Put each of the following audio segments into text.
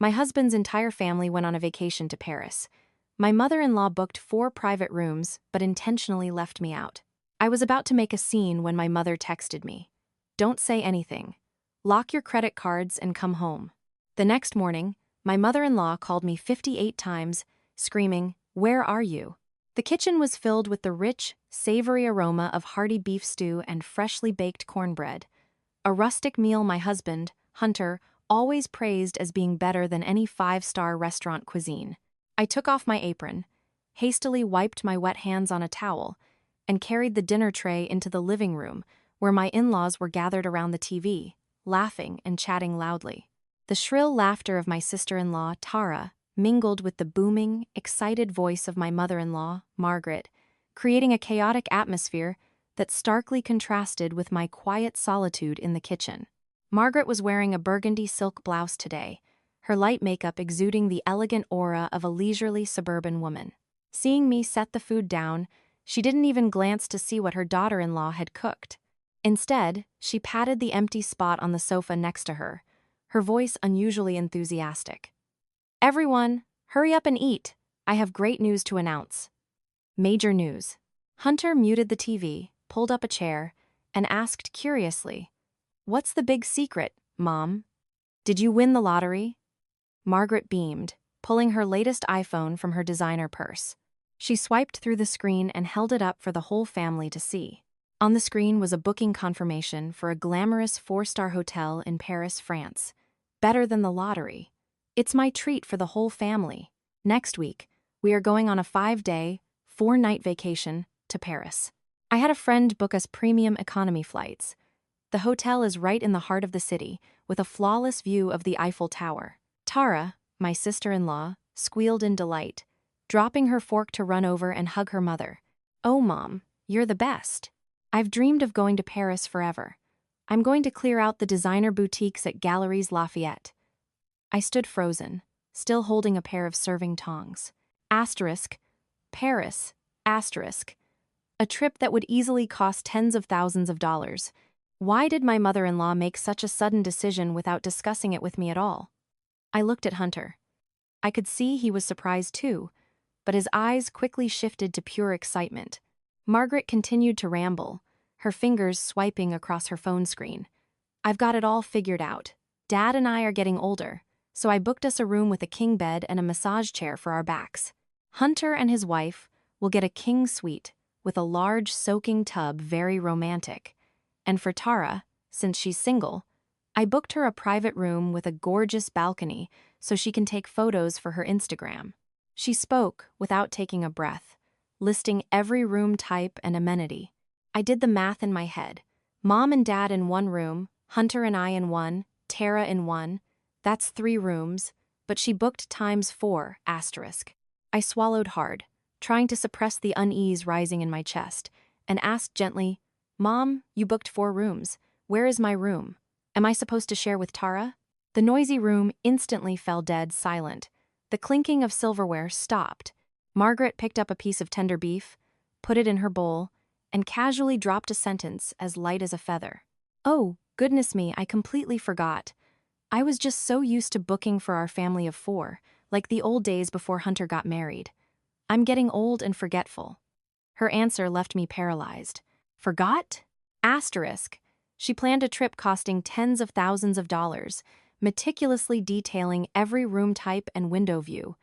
My husband's entire family went on a vacation to Paris. My mother-in-law booked 4 private rooms, but intentionally left me out. I was about to make a scene when my mother texted me. Don't say anything. Lock your credit cards and come home. The next morning, my mother-in-law called me 58 times, screaming, "Where are you?" The kitchen was filled with the rich, savory aroma of hearty beef stew and freshly baked cornbread. A rustic meal my husband, Hunter, always praised as being better than any 5-star restaurant cuisine. I took off my apron, hastily wiped my wet hands on a towel, and carried the dinner tray into the living room, where my in-laws were gathered around the TV, laughing and chatting loudly. The shrill laughter of my sister-in-law, Tara, mingled with the booming, excited voice of my mother-in-law, Margaret, creating a chaotic atmosphere that starkly contrasted with my quiet solitude in the kitchen. Margaret was wearing a burgundy silk blouse today, her light makeup exuding the elegant aura of a leisurely suburban woman. Seeing me set the food down, she didn't even glance to see what her daughter-in-law had cooked. Instead, she patted the empty spot on the sofa next to her, her voice unusually enthusiastic. "Everyone, hurry up and eat. I have great news to announce." Major news. Hunter muted the TV, pulled up a chair, and asked curiously, "What's the big secret, Mom? Did you win the lottery?" Margaret beamed, pulling her latest iPhone from her designer purse. She swiped through the screen and held it up for the whole family to see. On the screen was a booking confirmation for a glamorous 4-star hotel in Paris, France. Better than the lottery. It's my treat for the whole family. Next week, we are going on a 5-day, 4-night vacation to Paris. I had a friend book us premium economy flights. The hotel is right in the heart of the city, with a flawless view of the Eiffel Tower. Tara, my sister-in-law, squealed in delight, dropping her fork to run over and hug her mother. "Oh, Mom, you're the best. I've dreamed of going to Paris forever. I'm going to clear out the designer boutiques at Galeries Lafayette." I stood frozen, still holding a pair of serving tongs. Asterisk, Paris, asterisk. A trip that would easily cost tens of thousands of dollars. Why did my mother-in-law make such a sudden decision without discussing it with me at all? I looked at Hunter. I could see he was surprised too, but his eyes quickly shifted to pure excitement. Margaret continued to ramble, her fingers swiping across her phone screen. "I've got it all figured out. Dad and I are getting older, so I booked us a room with a king bed and a massage chair for our backs. Hunter and his wife will get a king suite with a large soaking tub, very romantic. And for Tara, since she's single, I booked her a private room with a gorgeous balcony so she can take photos for her Instagram." She spoke without taking a breath, listing every room type and amenity. I did the math in my head. Mom and Dad in one room, Hunter and I in one, Tara in one. That's 3 rooms, but she booked times 4, asterisk. I swallowed hard, trying to suppress the unease rising in my chest, and asked gently, "Mom, you booked 4 rooms. Where is my room? Am I supposed to share with Tara?" The noisy room instantly fell dead silent. The clinking of silverware stopped. Margaret picked up a piece of tender beef, put it in her bowl, and casually dropped a sentence as light as a feather. "Oh, goodness me, I completely forgot. I was just so used to booking for our family of 4, like the old days before Hunter got married. I'm getting old and forgetful." Her answer left me paralyzed. Forgot? Asterisk. She planned a trip costing tens of thousands of dollars, meticulously detailing every room type and window view.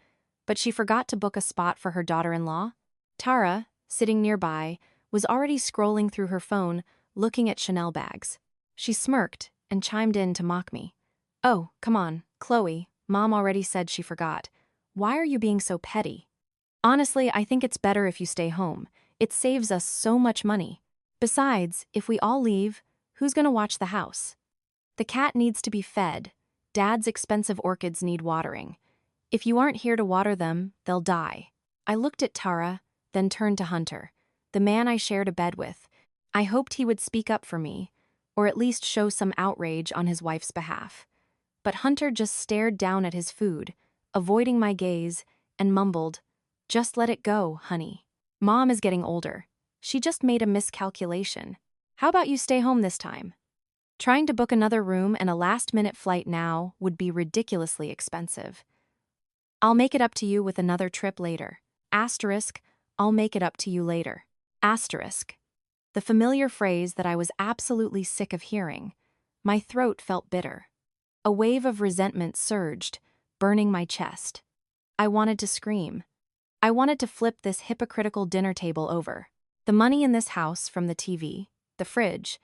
But she forgot to book a spot for her daughter-in-law. Tara, sitting nearby, was already scrolling through her phone, looking at Chanel bags. She smirked and chimed in to mock me. "Oh, come on, Chloe, Mom already said she forgot. Why are you being so petty? Honestly, I think it's better if you stay home. It saves us so much money. Besides, if we all leave, who's gonna watch the house? The cat needs to be fed. Dad's expensive orchids need watering. If you aren't here to water them, they'll die." I looked at Tara, then turned to Hunter, the man I shared a bed with. I hoped he would speak up for me, or at least show some outrage on his wife's behalf. But Hunter just stared down at his food, avoiding my gaze, and mumbled, "Just let it go, honey. Mom is getting older. She just made a miscalculation. How about you stay home this time?" Trying to book another room and a last-minute flight now would be ridiculously expensive. I'll make it up to you with another trip later. Asterisk, I'll make it up to you later. Asterisk. The familiar phrase that I was absolutely sick of hearing. My throat felt bitter. A wave of resentment surged, burning my chest. I wanted to scream. I wanted to flip this hypocritical dinner table over. The money in this house, from the TV, the fridge,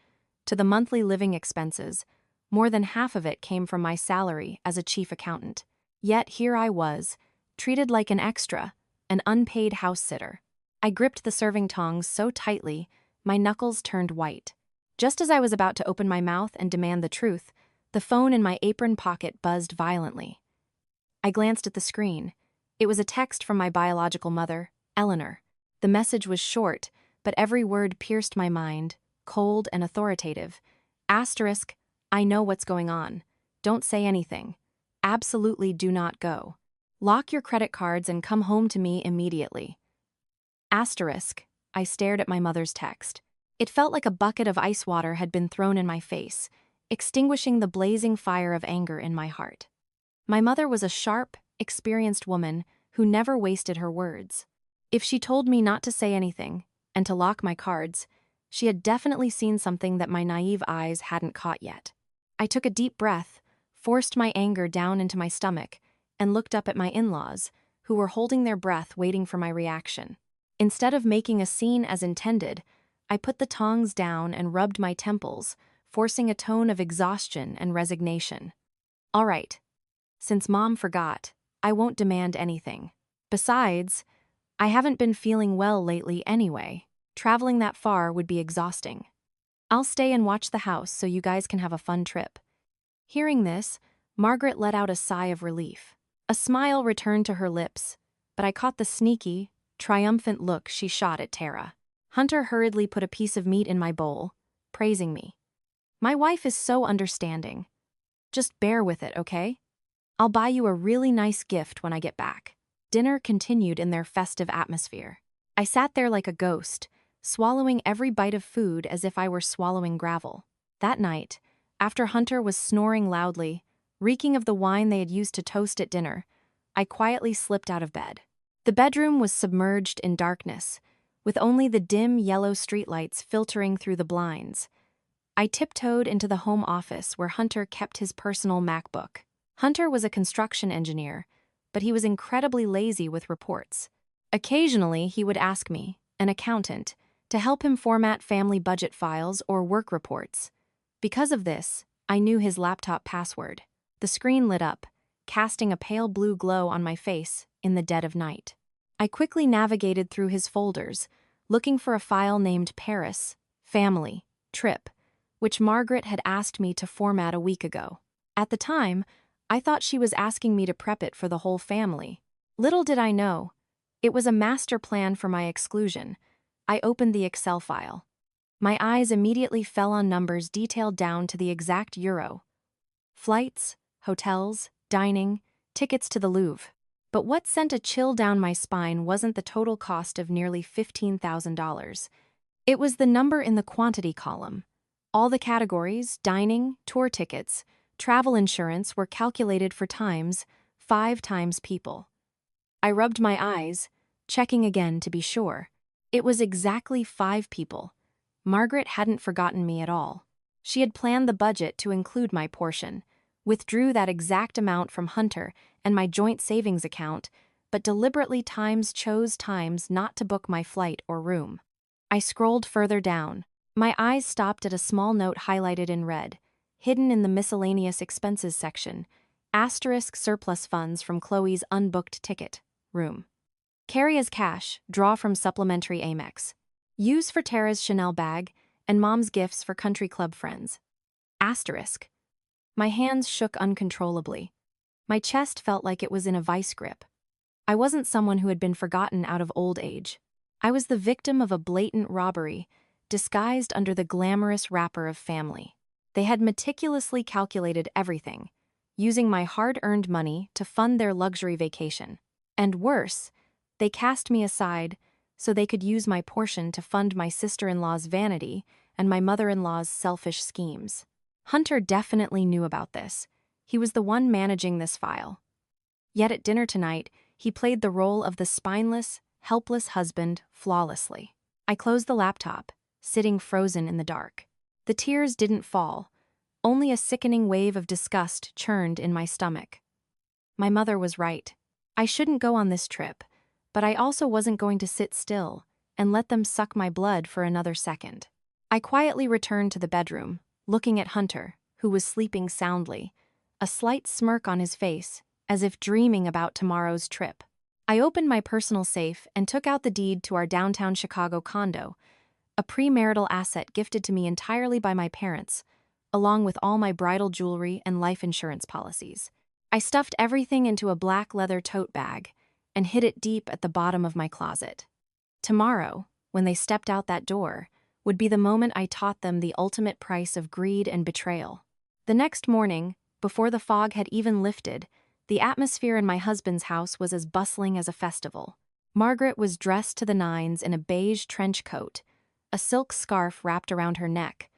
to the monthly living expenses, more than half of it came from my salary as a chief accountant. Yet here I was, treated like an extra, an unpaid house sitter. I gripped the serving tongs so tightly, my knuckles turned white. Just as I was about to open my mouth and demand the truth, the phone in my apron pocket buzzed violently. I glanced at the screen. It was a text from my biological mother, Eleanor. The message was short, but every word pierced my mind, cold and authoritative. Asterisk, I know what's going on. Don't say anything. Absolutely do not go. Lock your credit cards and come home to me immediately. Asterisk, I stared at my mother's text. It felt like a bucket of ice water had been thrown in my face, extinguishing the blazing fire of anger in my heart. My mother was a sharp, experienced woman who never wasted her words. If she told me not to say anything and to lock my cards, she had definitely seen something that my naive eyes hadn't caught yet. I took a deep breath, forced my anger down into my stomach, and looked up at my in-laws, who were holding their breath waiting for my reaction. Instead of making a scene as intended, I put the tongs down and rubbed my temples, forcing a tone of exhaustion and resignation. All right. Since Mom forgot, I won't demand anything. Besides, I haven't been feeling well lately anyway. Traveling that far would be exhausting. I'll stay and watch the house so you guys can have a fun trip. Hearing this, Margaret let out a sigh of relief. A smile returned to her lips, but I caught the sneaky, triumphant look she shot at Tara. Hunter hurriedly put a piece of meat in my bowl, praising me. My wife is so understanding. Just bear with it, okay? I'll buy you a really nice gift when I get back. Dinner continued in their festive atmosphere. I sat there like a ghost, swallowing every bite of food as if I were swallowing gravel. That night, after Hunter was snoring loudly, reeking of the wine they had used to toast at dinner, I quietly slipped out of bed. The bedroom was submerged in darkness, with only the dim yellow streetlights filtering through the blinds. I tiptoed into the home office where Hunter kept his personal MacBook. Hunter was a construction engineer, but he was incredibly lazy with reports. Occasionally, he would ask me, an accountant, to help him format family budget files or work reports. Because of this, I knew his laptop password. The screen lit up, casting a pale blue glow on my face in the dead of night. I quickly navigated through his folders, looking for a file named Paris, Family, Trip, which Margaret had asked me to format a week ago. At the time, I thought she was asking me to prep it for the whole family. Little did I know, it was a master plan for my exclusion. I opened the Excel file. My eyes immediately fell on numbers detailed down to the exact euro. Flights, hotels, dining, tickets to the Louvre. But what sent a chill down my spine wasn't the total cost of nearly $15,000. It was the number in the quantity column. All the categories, dining, tour tickets, travel insurance were calculated for times, 5 times people. I rubbed my eyes, checking again to be sure. It was exactly 5 people. Margaret hadn't forgotten me at all. She had planned the budget to include my portion, withdrew that exact amount from Hunter and my joint savings account, but deliberately chose times not to book my flight or room. I scrolled further down. My eyes stopped at a small note highlighted in red, hidden in the miscellaneous expenses section, asterisk surplus funds from Chloe's unbooked ticket, room. Carry as cash, draw from supplementary Amex. Use for Tara's Chanel bag and Mom's gifts for country club friends. Asterisk. My hands shook uncontrollably. My chest felt like it was in a vice grip. I wasn't someone who had been forgotten out of old age. I was the victim of a blatant robbery, disguised under the glamorous wrapper of family. They had meticulously calculated everything, using my hard-earned money to fund their luxury vacation. And worse, they cast me aside so they could use my portion to fund my sister-in-law's vanity and my mother-in-law's selfish schemes. Hunter definitely knew about this. He was the one managing this file. Yet at dinner tonight, he played the role of the spineless, helpless husband flawlessly. I closed the laptop, sitting frozen in the dark. The tears didn't fall. Only a sickening wave of disgust churned in my stomach. My mother was right. I shouldn't go on this trip, but I also wasn't going to sit still and let them suck my blood for another second. I quietly returned to the bedroom, looking at Hunter, who was sleeping soundly, a slight smirk on his face, as if dreaming about tomorrow's trip. I opened my personal safe and took out the deed to our downtown Chicago condo, a premarital asset gifted to me entirely by my parents, along with all my bridal jewelry and life insurance policies. I stuffed everything into a black leather tote bag and hid it deep at the bottom of my closet. Tomorrow, when they stepped out that door, would be the moment I taught them the ultimate price of greed and betrayal. The next morning, before the fog had even lifted, the atmosphere in my husband's house was as bustling as a festival. Margaret was dressed to the nines in a beige trench coat, a silk scarf wrapped around her neck,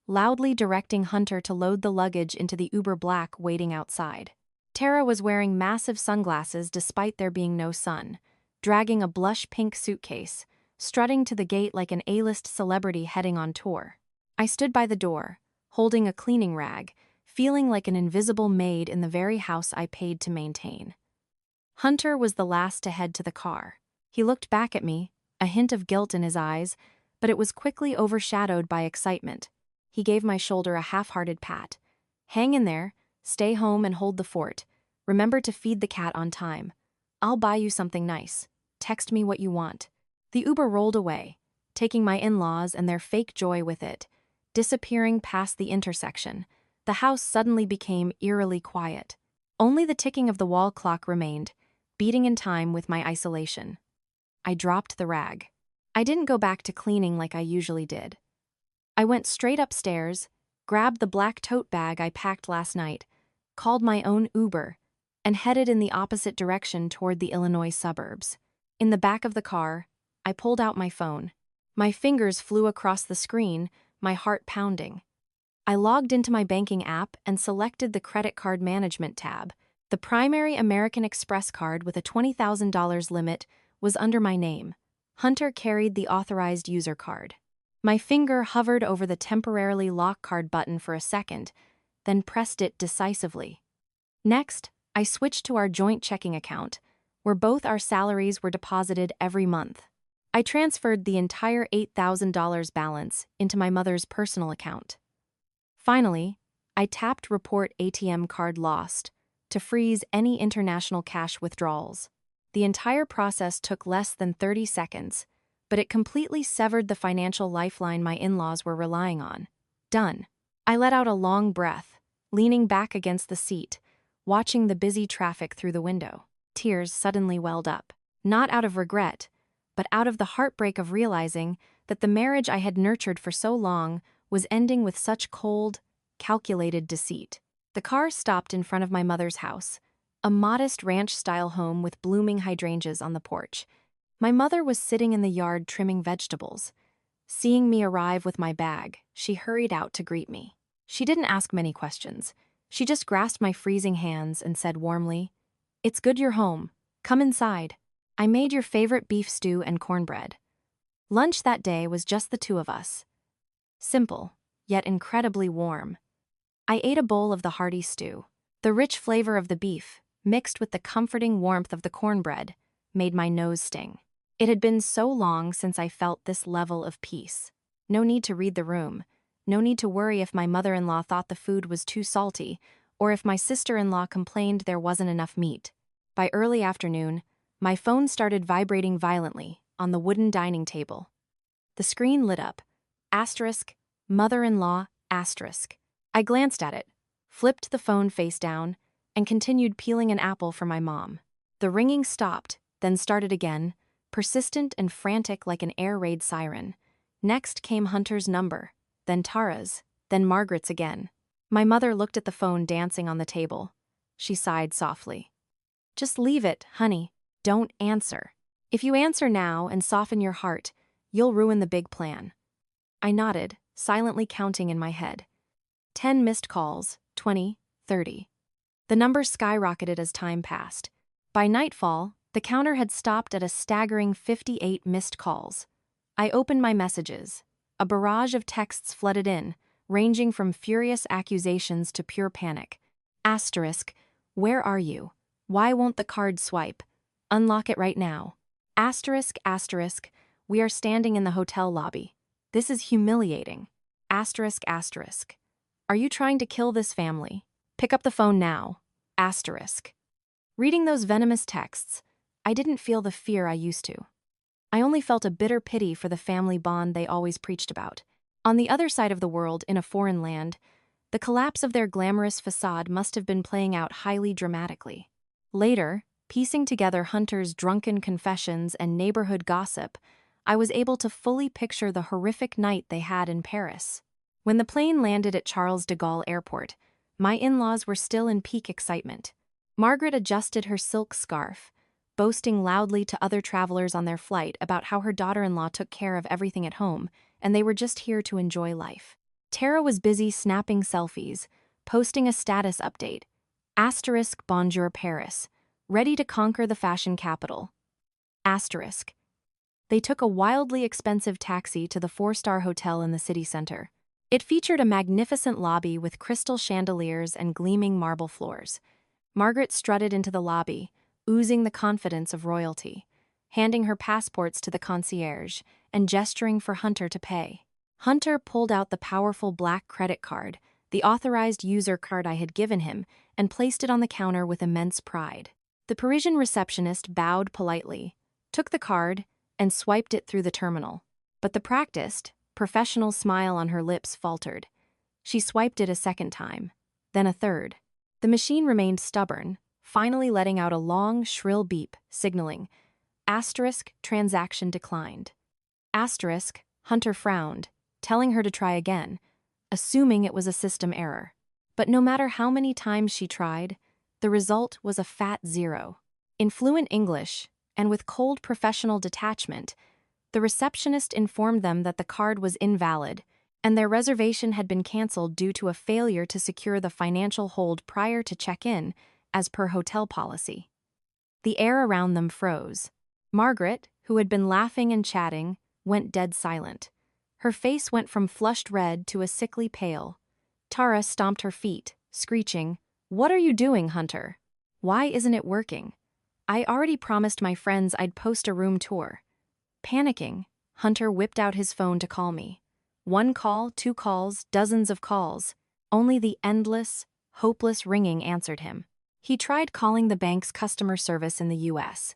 loudly directing Hunter to load the luggage into the Uber Black waiting outside. Tara was wearing massive sunglasses despite there being no sun, dragging a blush pink suitcase, strutting to the gate like an A-list celebrity heading on tour. I stood by the door, holding a cleaning rag, feeling like an invisible maid in the very house I paid to maintain. Hunter was the last to head to the car. He looked back at me, a hint of guilt in his eyes, but it was quickly overshadowed by excitement. He gave my shoulder a half-hearted pat. "Hang in there, stay home and hold the fort. Remember to feed the cat on time. I'll buy you something nice. Text me what you want." The Uber rolled away, taking my in-laws and their fake joy with it. Disappearing past the intersection, the house suddenly became eerily quiet. Only the ticking of the wall clock remained, beating in time with my isolation. I dropped the rag. I didn't go back to cleaning like I usually did. I went straight upstairs, grabbed the black tote bag I packed last night, called my own Uber, and headed in the opposite direction toward the Illinois suburbs. In the back of the car, I pulled out my phone. My fingers flew across the screen, my heart pounding. I logged into my banking app and selected the credit card management tab. The primary American Express card with a $20,000 limit was under my name. Hunter carried the authorized user card. My finger hovered over the temporarily lock card button for a second, then pressed it decisively. Next, I switched to our joint checking account, where both our salaries were deposited every month. I transferred the entire $8,000 balance into my mother's personal account. Finally, I tapped Report ATM Card Lost to freeze any international cash withdrawals. The entire process took less than 30 seconds, but it completely severed the financial lifeline my in-laws were relying on. Done. I let out a long breath, leaning back against the seat, watching the busy traffic through the window. Tears suddenly welled up, not out of regret, but out of the heartbreak of realizing that the marriage I had nurtured for so long was ending with such cold, calculated deceit. The car stopped in front of my mother's house, a modest ranch-style home with blooming hydrangeas on the porch. My mother was sitting in the yard trimming vegetables. Seeing me arrive with my bag, she hurried out to greet me. She didn't ask many questions. She just grasped my freezing hands and said warmly, "It's good you're home. Come inside. I made your favorite beef stew and cornbread." Lunch that day was just the two of us. Simple, yet incredibly warm. I ate a bowl of the hearty stew. The rich flavor of the beef, mixed with the comforting warmth of the cornbread, made my nose sting. It had been so long since I felt this level of peace. No need to read the room. No need to worry if my mother-in-law thought the food was too salty, or if my sister-in-law complained there wasn't enough meat. By early afternoon, my phone started vibrating violently on the wooden dining table. The screen lit up. Asterisk, mother-in-law, asterisk. I glanced at it, flipped the phone face down, and continued peeling an apple for my mom. The ringing stopped, then started again, persistent and frantic like an air raid siren. Next came Hunter's number, then Tara's, then Margaret's again. My mother looked at the phone dancing on the table. She sighed softly. "Just leave it, honey. Don't answer. If you answer now and soften your heart, you'll ruin the big plan." I nodded, silently counting in my head. 10 missed calls, 20, 30. The number skyrocketed as time passed. By nightfall, the counter had stopped at a staggering 58 missed calls. I opened my messages. A barrage of texts flooded in, ranging from furious accusations to pure panic. Asterisk, where are you? Why won't the card swipe? Unlock it right now. Asterisk, asterisk, we are standing in the hotel lobby. This is humiliating. Asterisk, asterisk. Are you trying to kill this family? Pick up the phone now. Asterisk. Reading those venomous texts, I didn't feel the fear I used to. I only felt a bitter pity for the family bond they always preached about. On the other side of the world, in a foreign land, the collapse of their glamorous facade must have been playing out highly dramatically. Later, piecing together Hunter's drunken confessions and neighborhood gossip, I was able to fully picture the horrific night they had in Paris. When the plane landed at Charles de Gaulle Airport, my in-laws were still in peak excitement. Margaret adjusted her silk scarf, boasting loudly to other travelers on their flight about how her daughter-in-law took care of everything at home, and they were just here to enjoy life. Tara was busy snapping selfies, posting a status update. Asterisk Bonjour Paris, ready to conquer the fashion capital. Asterisk. They took a wildly expensive taxi to the 4-star hotel in the city center. It featured a magnificent lobby with crystal chandeliers and gleaming marble floors. Margaret strutted into the lobby, oozing the confidence of royalty, handing her passports to the concierge and gesturing for Hunter to pay. Hunter pulled out the powerful black credit card, the authorized user card I had given him, and placed it on the counter with immense pride. The Parisian receptionist bowed politely, took the card, and swiped it through the terminal. But the practiced, professional smile on her lips faltered. She swiped it a second time, then a third. The machine remained stubborn, finally letting out a long, shrill beep, signaling, asterisk, transaction declined. Asterisk, Hunter frowned, telling her to try again, assuming it was a system error. But no matter how many times she tried, the result was a fat 0. In fluent English, and with cold professional detachment, the receptionist informed them that the card was invalid, and their reservation had been canceled due to a failure to secure the financial hold prior to check-in, as per hotel policy. The air around them froze. Margaret, who had been laughing and chatting, went dead silent. Her face went from flushed red to a sickly pale. Tara stomped her feet, screeching, "What are you doing, Hunter? Why isn't it working? I already promised my friends I'd post a room tour." Panicking, Hunter whipped out his phone to call me. 1 call, 2 calls, dozens of calls. Only the endless, hopeless ringing answered him. He tried calling the bank's customer service in the US,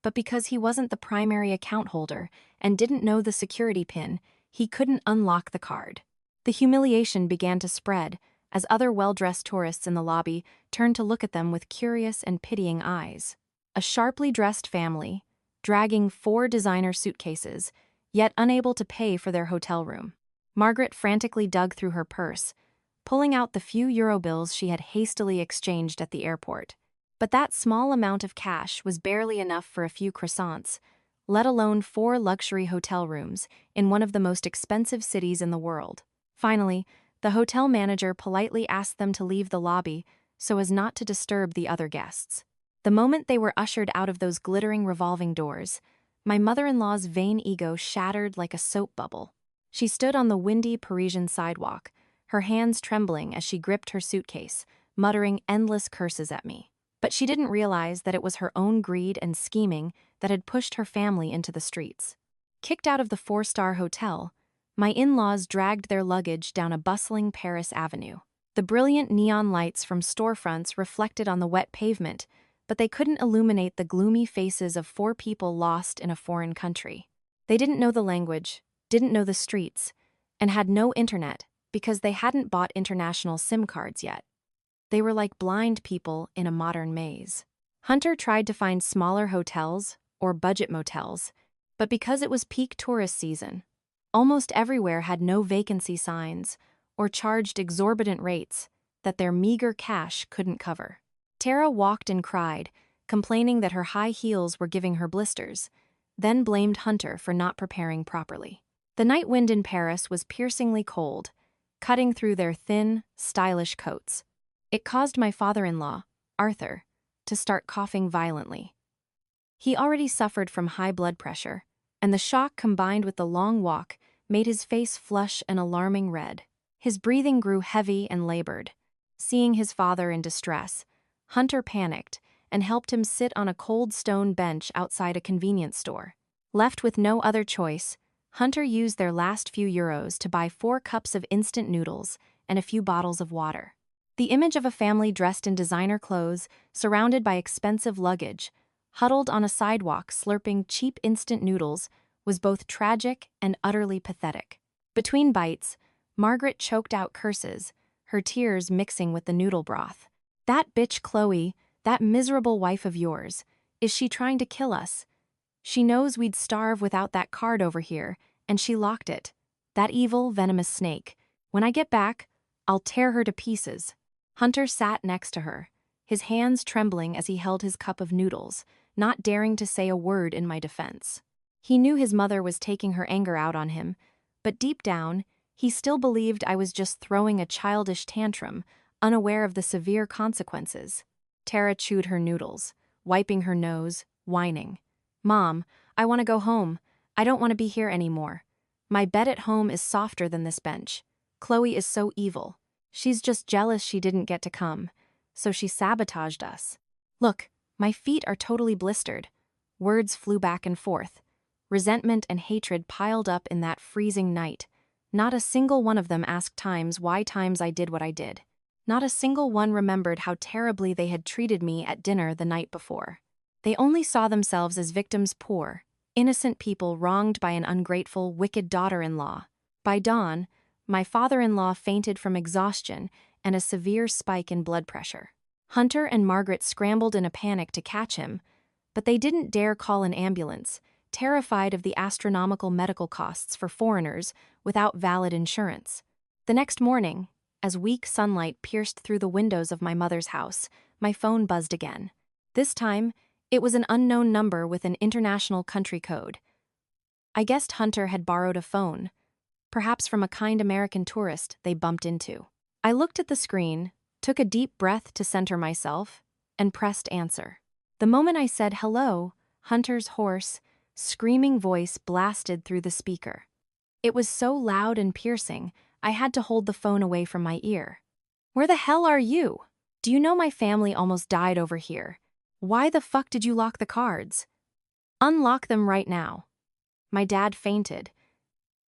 but because he wasn't the primary account holder and didn't know the security PIN, he couldn't unlock the card. The humiliation began to spread as other well-dressed tourists in the lobby turned to look at them with curious and pitying eyes. A sharply dressed family, dragging 4 designer suitcases, yet unable to pay for their hotel room. Margaret frantically dug through her purse, pulling out the few euro bills she had hastily exchanged at the airport. But that small amount of cash was barely enough for a few croissants, let alone 4 luxury hotel rooms in one of the most expensive cities in the world. Finally, the hotel manager politely asked them to leave the lobby so as not to disturb the other guests. The moment they were ushered out of those glittering revolving doors, my mother-in-law's vain ego shattered like a soap bubble. She stood on the windy Parisian sidewalk, her hands trembling as she gripped her suitcase, muttering endless curses at me. But she didn't realize that it was her own greed and scheming that had pushed her family into the streets. Kicked out of the 4-star hotel, my in-laws dragged their luggage down a bustling Paris avenue. The brilliant neon lights from storefronts reflected on the wet pavement, but they couldn't illuminate the gloomy faces of 4 people lost in a foreign country. They didn't know the language, didn't know the streets, and had no internet because they hadn't bought international SIM cards yet. They were like blind people in a modern maze. Hunter tried to find smaller hotels or budget motels, but because it was peak tourist season, almost everywhere had no vacancy signs or charged exorbitant rates that their meager cash couldn't cover. Tara walked and cried, complaining that her high heels were giving her blisters, then blamed Hunter for not preparing properly. The night wind in Paris was piercingly cold, cutting through their thin, stylish coats. It caused my father-in-law, Arthur, to start coughing violently. He already suffered from high blood pressure, and the shock combined with the long walk made his face flush an alarming red. His breathing grew heavy and labored. Seeing his father in distress, Hunter panicked and helped him sit on a cold stone bench outside a convenience store. Left with no other choice, Hunter used their last few euros to buy 4 cups of instant noodles and a few bottles of water. The image of a family dressed in designer clothes, surrounded by expensive luggage, huddled on a sidewalk slurping cheap instant noodles, was both tragic and utterly pathetic. Between bites, Margaret choked out curses, her tears mixing with the noodle broth. "That bitch Chloe, that miserable wife of yours, is she trying to kill us? She knows we'd starve without that card over here, and she locked it. That evil, venomous snake. When I get back, I'll tear her to pieces." Hunter sat next to her, his hands trembling as he held his cup of noodles, not daring to say a word in my defense. He knew his mother was taking her anger out on him, but deep down, he still believed I was just throwing a childish tantrum, unaware of the severe consequences. Tara chewed her noodles, wiping her nose, whining. "Mom, I want to go home. I don't want to be here anymore. My bed at home is softer than this bench. Chloe is so evil. She's just jealous she didn't get to come, so she sabotaged us. Look, my feet are totally blistered." Words flew back and forth. Resentment and hatred piled up in that freezing night. Not a single one of them asked why I did what I did. Not a single one remembered how terribly they had treated me at dinner the night before. They only saw themselves as victims, poor, innocent people wronged by an ungrateful, wicked daughter-in-law. By dawn, my father-in-law fainted from exhaustion and a severe spike in blood pressure. Hunter and Margaret scrambled in a panic to catch him, but they didn't dare call an ambulance, terrified of the astronomical medical costs for foreigners without valid insurance. The next morning, as weak sunlight pierced through the windows of my mother's house, my phone buzzed again. This time, it was an unknown number with an international country code. I guessed Hunter had borrowed a phone, perhaps from a kind American tourist they bumped into. I looked at the screen, took a deep breath to center myself, and pressed answer. The moment I said hello, Hunter's hoarse, screaming voice blasted through the speaker. It was so loud and piercing, I had to hold the phone away from my ear. "Where the hell are you? Do you know my family almost died over here? Why the fuck did you lock the cards? Unlock them right now." My dad fainted.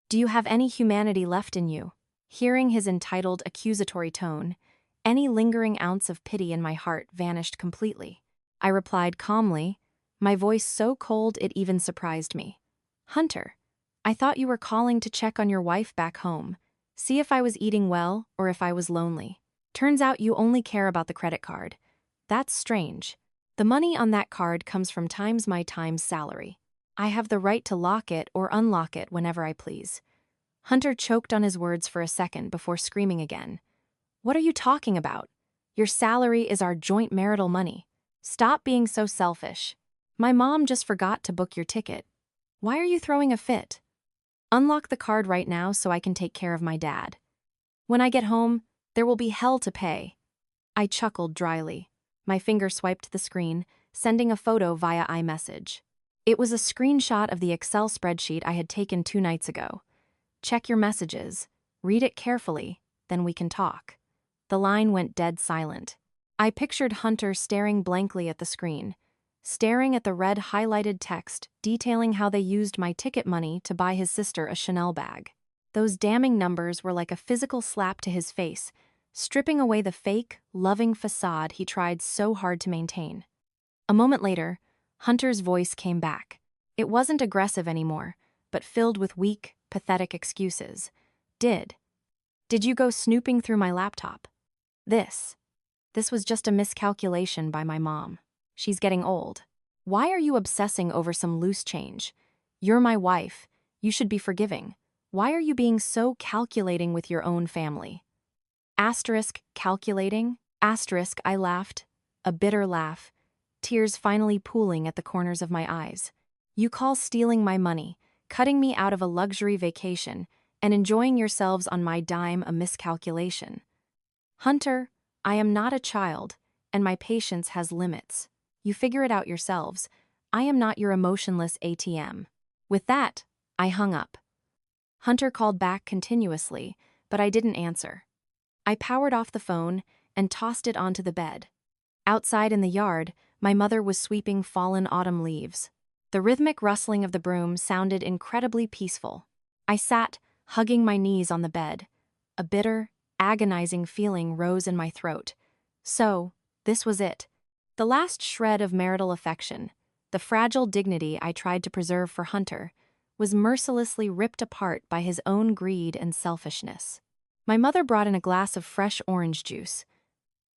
"Do you have any humanity left in you?" Hearing his entitled, accusatory tone, any lingering ounce of pity in my heart vanished completely. I replied calmly, my voice so cold it even surprised me. "Hunter, I thought you were calling to check on your wife back home, see if I was eating well or if I was lonely. Turns out you only care about the credit card. That's strange. The money on that card comes from my times salary. I have the right to lock it or unlock it whenever I please." Hunter choked on his words for a second before screaming again. "What are you talking about? Your salary is our joint marital money. Stop being so selfish. My mom just forgot to book your ticket. Why are you throwing a fit? Unlock the card right now so I can take care of my dad. When I get home, there will be hell to pay." I chuckled dryly. My finger swiped the screen, sending a photo via iMessage. It was a screenshot of the Excel spreadsheet I had taken 2 nights ago. "Check your messages. Read it carefully, then we can talk." The line went dead silent. I pictured Hunter staring blankly at the screen, staring at the red highlighted text detailing how they used my ticket money to buy his sister a Chanel bag. Those damning numbers were like a physical slap to his face, stripping away the fake, loving facade he tried so hard to maintain. A moment later, Hunter's voice came back. It wasn't aggressive anymore, but filled with weak, pathetic excuses. Did you go snooping through my laptop? This was just a miscalculation by my mom. She's getting old. Why are you obsessing over some loose change? You're my wife. You should be forgiving. Why are you being so calculating with your own family?" Calculating? I laughed, a bitter laugh, tears finally pooling at the corners of my eyes. "You call stealing my money, cutting me out of a luxury vacation, and enjoying yourselves on my dime a miscalculation. Hunter, I am not a child, and my patience has limits. You figure it out yourselves. I am not your emotionless ATM. With that, I hung up. Hunter called back continuously, but I didn't answer. I powered off the phone and tossed it onto the bed. Outside in the yard, my mother was sweeping fallen autumn leaves. The rhythmic rustling of the broom sounded incredibly peaceful. I sat, hugging my knees on the bed. A bitter, agonizing feeling rose in my throat. So, this was it. The last shred of marital affection, the fragile dignity I tried to preserve for Hunter, was mercilessly ripped apart by his own greed and selfishness. My mother brought in a glass of fresh orange juice.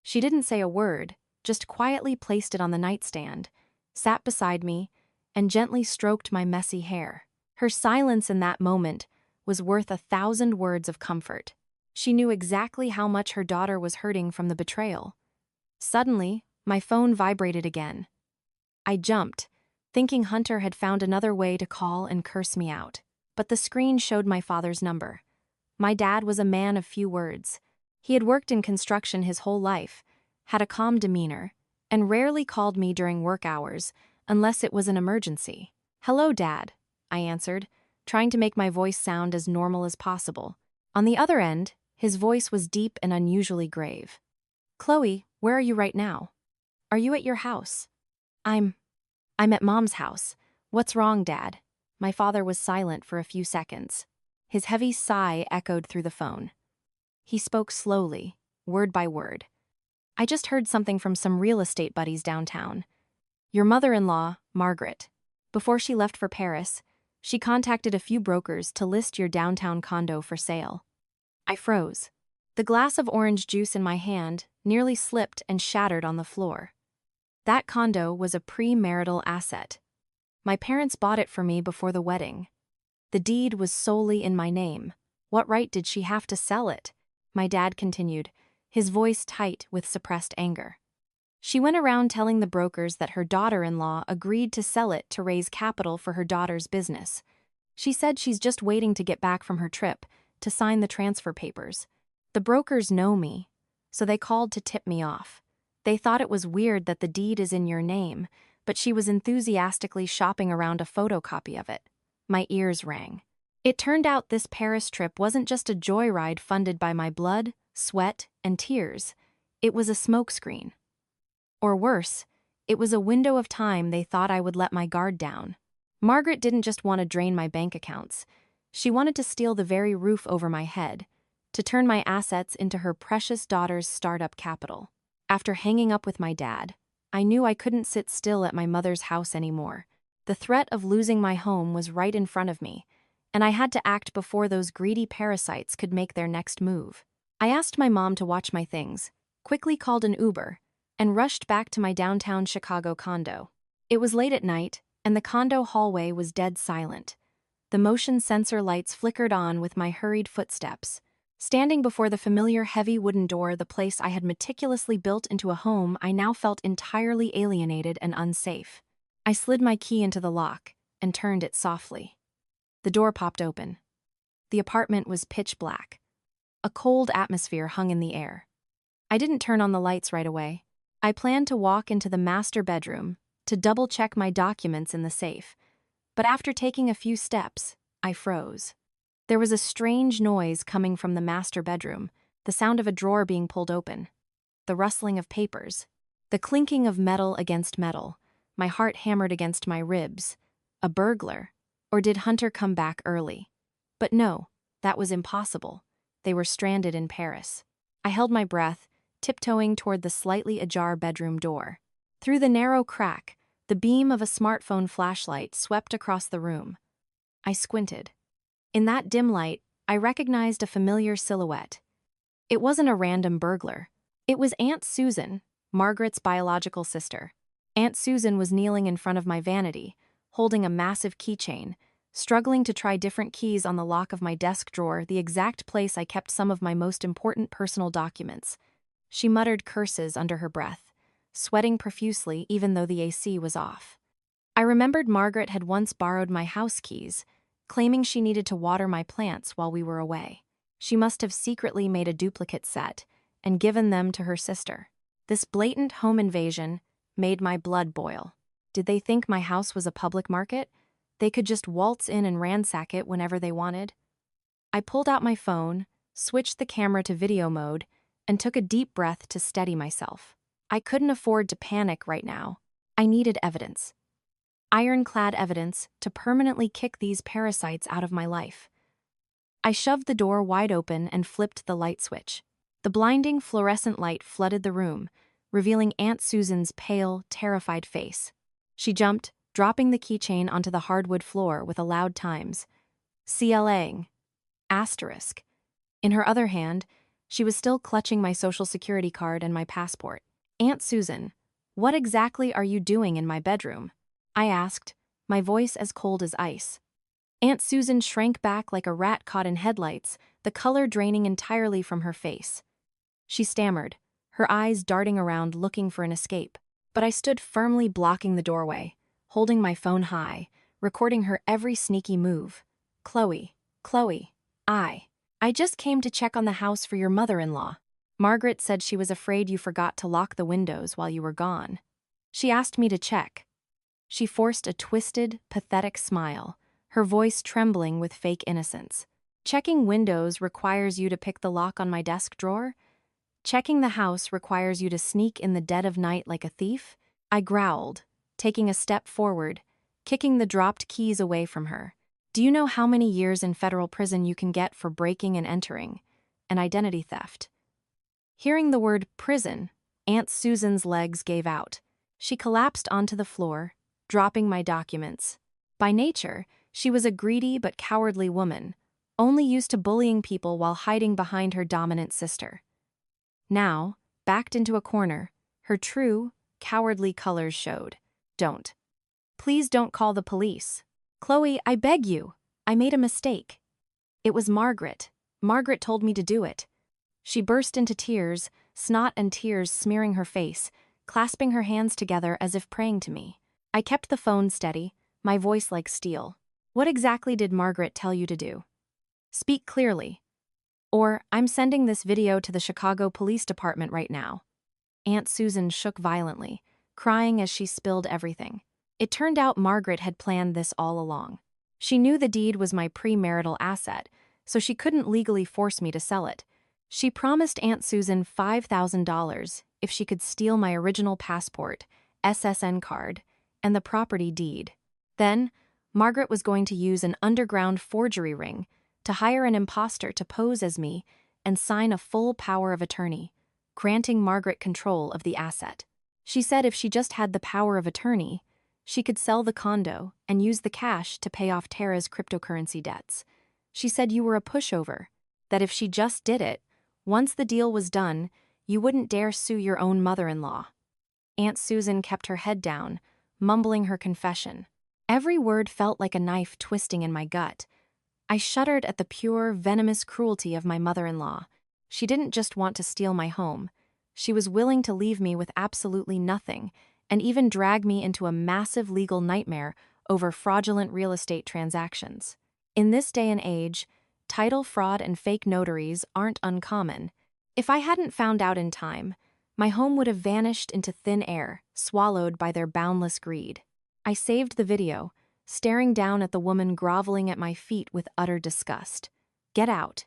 She didn't say a word, just quietly placed it on the nightstand, sat beside me, and gently stroked my messy hair. Her silence in that moment was worth 1,000 words of comfort. She knew exactly how much her daughter was hurting from the betrayal. Suddenly, my phone vibrated again. I jumped, thinking Hunter had found another way to call and curse me out. But the screen showed my father's number. My dad was a man of few words. He had worked in construction his whole life, had a calm demeanor, and rarely called me during work hours unless it was an emergency. "Hello, Dad," I answered, trying to make my voice sound as normal as possible. On the other end, his voice was deep and unusually grave. "Chloe, where are you right now? Are you at your house?" I'm at Mom's house. What's wrong, Dad?" My father was silent for a few seconds. His heavy sigh echoed through the phone. He spoke slowly, word by word. "I just heard something from some real estate buddies downtown. Your mother-in-law, Margaret. Before she left for Paris, she contacted a few brokers to list your downtown condo for sale." I froze. The glass of orange juice in my hand nearly slipped and shattered on the floor. That condo was a premarital asset. My parents bought it for me before the wedding. The deed was solely in my name. What right did she have to sell it? My dad continued, his voice tight with suppressed anger. "She went around telling the brokers that her daughter-in-law agreed to sell it to raise capital for her daughter's business. She said she's just waiting to get back from her trip to sign the transfer papers. The brokers know me, so they called to tip me off. They thought it was weird that the deed is in your name, but she was enthusiastically shopping around a photocopy of it." My ears rang. It turned out this Paris trip wasn't just a joyride funded by my blood, sweat, and tears. It was a smokescreen. Or worse, it was a window of time they thought I would let my guard down. Margaret didn't just want to drain my bank accounts. She wanted to steal the very roof over my head, to turn my assets into her precious daughter's startup capital. After hanging up with my dad, I knew I couldn't sit still at my mother's house anymore. The threat of losing my home was right in front of me, and I had to act before those greedy parasites could make their next move. I asked my mom to watch my things, quickly called an Uber, and rushed back to my downtown Chicago condo. It was late at night, and the condo hallway was dead silent. The motion sensor lights flickered on with my hurried footsteps. Standing before the familiar heavy wooden door, the place I had meticulously built into a home, I now felt entirely alienated and unsafe. I slid my key into the lock and turned it softly. The door popped open. The apartment was pitch black. A cold atmosphere hung in the air. I didn't turn on the lights right away. I planned to walk into the master bedroom to double-check my documents in the safe, but after taking a few steps, I froze. There was a strange noise coming from the master bedroom, the sound of a drawer being pulled open, the rustling of papers, the clinking of metal against metal. My heart hammered against my ribs. A burglar? Or did Hunter come back early? But no, that was impossible. They were stranded in Paris. I held my breath, tiptoeing toward the slightly ajar bedroom door. Through the narrow crack, the beam of a smartphone flashlight swept across the room. I squinted. In that dim light, I recognized a familiar silhouette. It wasn't a random burglar. It was Aunt Susan, Margaret's biological sister. Aunt Susan was kneeling in front of my vanity, holding a massive keychain, struggling to try different keys on the lock of my desk drawer, the exact place I kept some of my most important personal documents. She muttered curses under her breath, sweating profusely even though the AC was off. I remembered Margaret had once borrowed my house keys, claiming she needed to water my plants while we were away. She must have secretly made a duplicate set and given them to her sister. This blatant home invasion made my blood boil. Did they think my house was a public market? They could just waltz in and ransack it whenever they wanted? I pulled out my phone, switched the camera to video mode, and took a deep breath to steady myself. I couldn't afford to panic right now. I needed evidence. Ironclad evidence to permanently kick these parasites out of my life. I shoved the door wide open and flipped the light switch. The blinding fluorescent light flooded the room, revealing Aunt Susan's pale, terrified face. She jumped, dropping the keychain onto the hardwood floor with a loud times. CLAing. Asterisk. In her other hand, she was still clutching my social security card and my passport. Aunt Susan, what exactly are you doing in my bedroom? I asked, my voice as cold as ice. Aunt Susan shrank back like a rat caught in headlights, the color draining entirely from her face. She stammered, her eyes darting around looking for an escape. But I stood firmly blocking the doorway, holding my phone high, recording her every sneaky move. Chloe, I just came to check on the house for your mother-in-law. Margaret said she was afraid you forgot to lock the windows while you were gone. She asked me to check. She forced a twisted, pathetic smile, her voice trembling with fake innocence. Checking windows requires you to pick the lock on my desk drawer? Checking the house requires you to sneak in the dead of night like a thief? I growled, taking a step forward, kicking the dropped keys away from her. Do you know how many years in federal prison you can get for breaking and entering, and identity theft? Hearing the word prison, Aunt Susan's legs gave out. She collapsed onto the floor, dropping my documents. By nature, she was a greedy but cowardly woman, only used to bullying people while hiding behind her dominant sister. Now, backed into a corner, her true, cowardly colors showed. Don't. Please don't call the police. Chloe, I beg you. I made a mistake. It was Margaret. Margaret told me to do it. She burst into tears, snot and tears smearing her face, clasping her hands together as if praying to me. I kept the phone steady, my voice like steel. What exactly did Margaret tell you to do? Speak clearly. Or, I'm sending this video to the Chicago Police Department right now. Aunt Susan shook violently, crying as she spilled everything. It turned out Margaret had planned this all along. She knew the deed was my premarital asset, so she couldn't legally force me to sell it. She promised Aunt Susan $5,000 if she could steal my original passport, SSN card, and the property deed. Then, Margaret was going to use an underground forgery ring to hire an imposter to pose as me and sign a full power of attorney, granting Margaret control of the asset. She said if she just had the power of attorney, she could sell the condo and use the cash to pay off Tara's cryptocurrency debts. She said you were a pushover, that if she just did it, once the deal was done, you wouldn't dare sue your own mother-in-law. Aunt Susan kept her head down, mumbling her confession. Every word felt like a knife twisting in my gut. I shuddered at the pure, venomous cruelty of my mother-in-law. She didn't just want to steal my home. She was willing to leave me with absolutely nothing, and even drag me into a massive legal nightmare over fraudulent real estate transactions. In this day and age, title fraud and fake notaries aren't uncommon. If I hadn't found out in time, my home would have vanished into thin air, swallowed by their boundless greed. I saved the video, staring down at the woman groveling at my feet with utter disgust. Get out.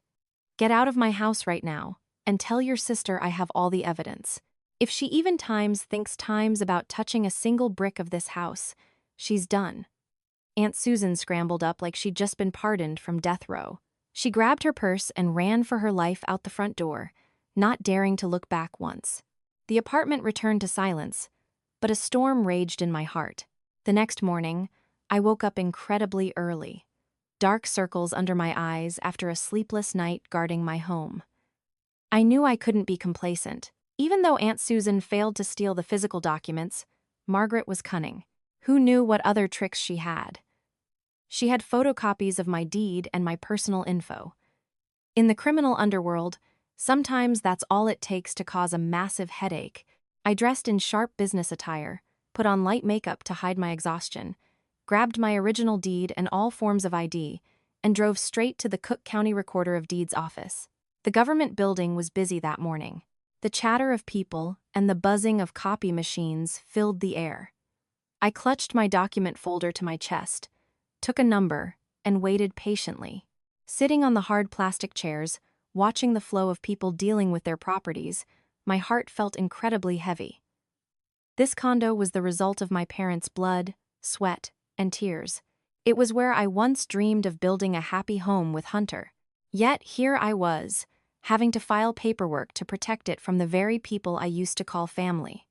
Get out of my house right now, and tell your sister I have all the evidence. If she even thinks about touching a single brick of this house, she's done. Aunt Susan scrambled up like she'd just been pardoned from death row. She grabbed her purse and ran for her life out the front door, not daring to look back once. The apartment returned to silence, but a storm raged in my heart. The next morning, I woke up incredibly early. Dark circles under my eyes after a sleepless night guarding my home. I knew I couldn't be complacent. Even though Aunt Susan failed to steal the physical documents, Margaret was cunning. Who knew what other tricks she had? She had photocopies of my deed and my personal info. In the criminal underworld, sometimes that's all it takes to cause a massive headache. I dressed in sharp business attire, put on light makeup to hide my exhaustion, grabbed my original deed and all forms of ID, and drove straight to the Cook County Recorder of Deeds office. The government building was busy that morning. The chatter of people and the buzzing of copy machines filled the air. I clutched my document folder to my chest, took a number, and waited patiently. Sitting on the hard plastic chairs, watching the flow of people dealing with their properties, my heart felt incredibly heavy. This condo was the result of my parents' blood, sweat, and tears. It was where I once dreamed of building a happy home with Hunter. Yet here I was, having to file paperwork to protect it from the very people I used to call family.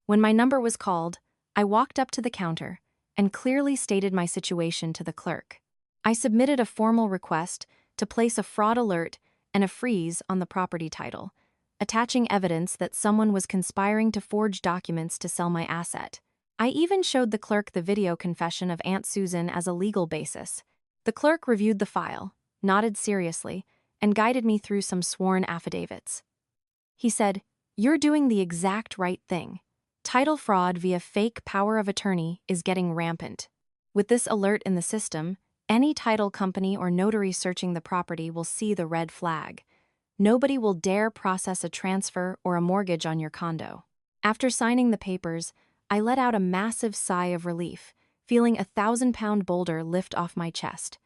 When my number was called, I walked up to the counter and clearly stated my situation to the clerk. I submitted a formal request to place a fraud alert and a freeze on the property title, attaching evidence that someone was conspiring to forge documents to sell my asset. I even showed the clerk the video confession of Aunt Susan as a legal basis. The clerk reviewed the file, nodded seriously, and guided me through some sworn affidavits. He said, "You're doing the exact right thing. Title fraud via fake power of attorney is getting rampant. With this alert in the system, any title company or notary searching the property will see the red flag. Nobody will dare process a transfer or a mortgage on your condo." After signing the papers, I let out a massive sigh of relief, feeling a 1,000-pound boulder lift off my chest.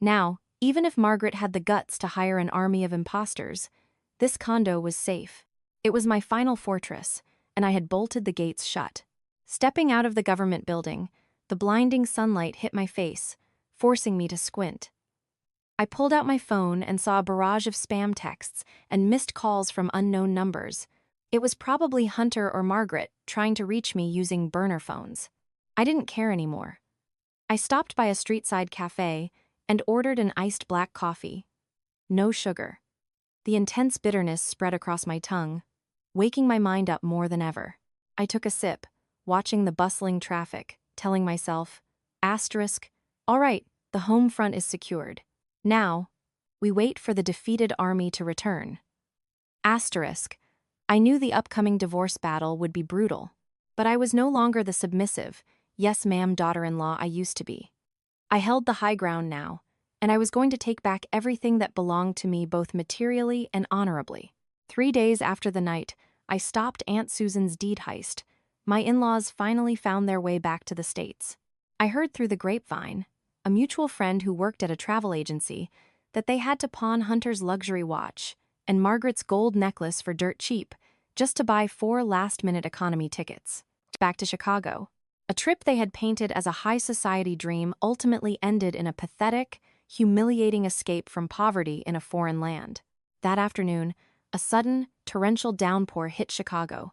Now, even if Margaret had the guts to hire an army of imposters, this condo was safe. It was my final fortress, and I had bolted the gates shut. Stepping out of the government building, the blinding sunlight hit my face, forcing me to squint. I pulled out my phone and saw a barrage of spam texts and missed calls from unknown numbers. It was probably Hunter or Margaret trying to reach me using burner phones. I didn't care anymore. I stopped by a street-side cafe and ordered an iced black coffee. No sugar. The intense bitterness spread across my tongue, waking my mind up more than ever. I took a sip, watching the bustling traffic, telling myself, all right, the home front is secured. Now, we wait for the defeated army to return. I knew the upcoming divorce battle would be brutal, but I was no longer the submissive, yes ma'am daughter-in-law I used to be. I held the high ground now, and I was going to take back everything that belonged to me both materially and honorably. 3 days after the night I stopped Aunt Susan's deed heist, my in-laws finally found their way back to the States. I heard through the grapevine, a mutual friend who worked at a travel agency, that they had to pawn Hunter's luxury watch and Margaret's gold necklace for dirt cheap just to buy 4 last-minute economy tickets back to Chicago. A trip they had painted as a high-society dream ultimately ended in a pathetic, humiliating escape from poverty in a foreign land. That afternoon, a sudden, torrential downpour hit Chicago,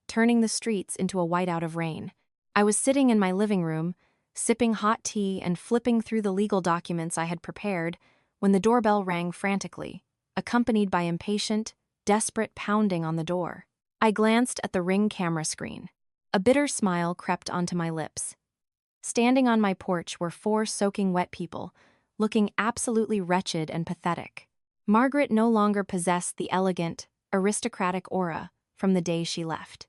turning the streets into a whiteout of rain. I was sitting in my living room, sipping hot tea and flipping through the legal documents I had prepared when the doorbell rang frantically, accompanied by impatient, desperate pounding on the door. I glanced at the Ring camera screen. A bitter smile crept onto my lips. Standing on my porch were 4 soaking wet people, looking absolutely wretched and pathetic. Margaret no longer possessed the elegant, aristocratic aura from the day she left.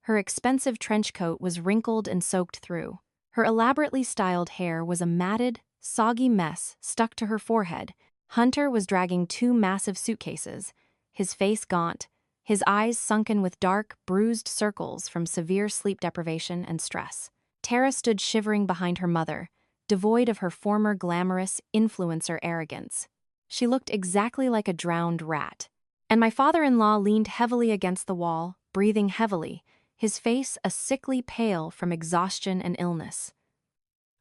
Her expensive trench coat was wrinkled and soaked through. Her elaborately styled hair was a matted, soggy mess stuck to her forehead. Hunter was dragging 2 massive suitcases, his face gaunt, his eyes sunken with dark, bruised circles from severe sleep deprivation and stress. Tara stood shivering behind her mother, devoid of her former glamorous influencer arrogance. She looked exactly like a drowned rat. And my father-in-law leaned heavily against the wall, breathing heavily, his face a sickly pale from exhaustion and illness.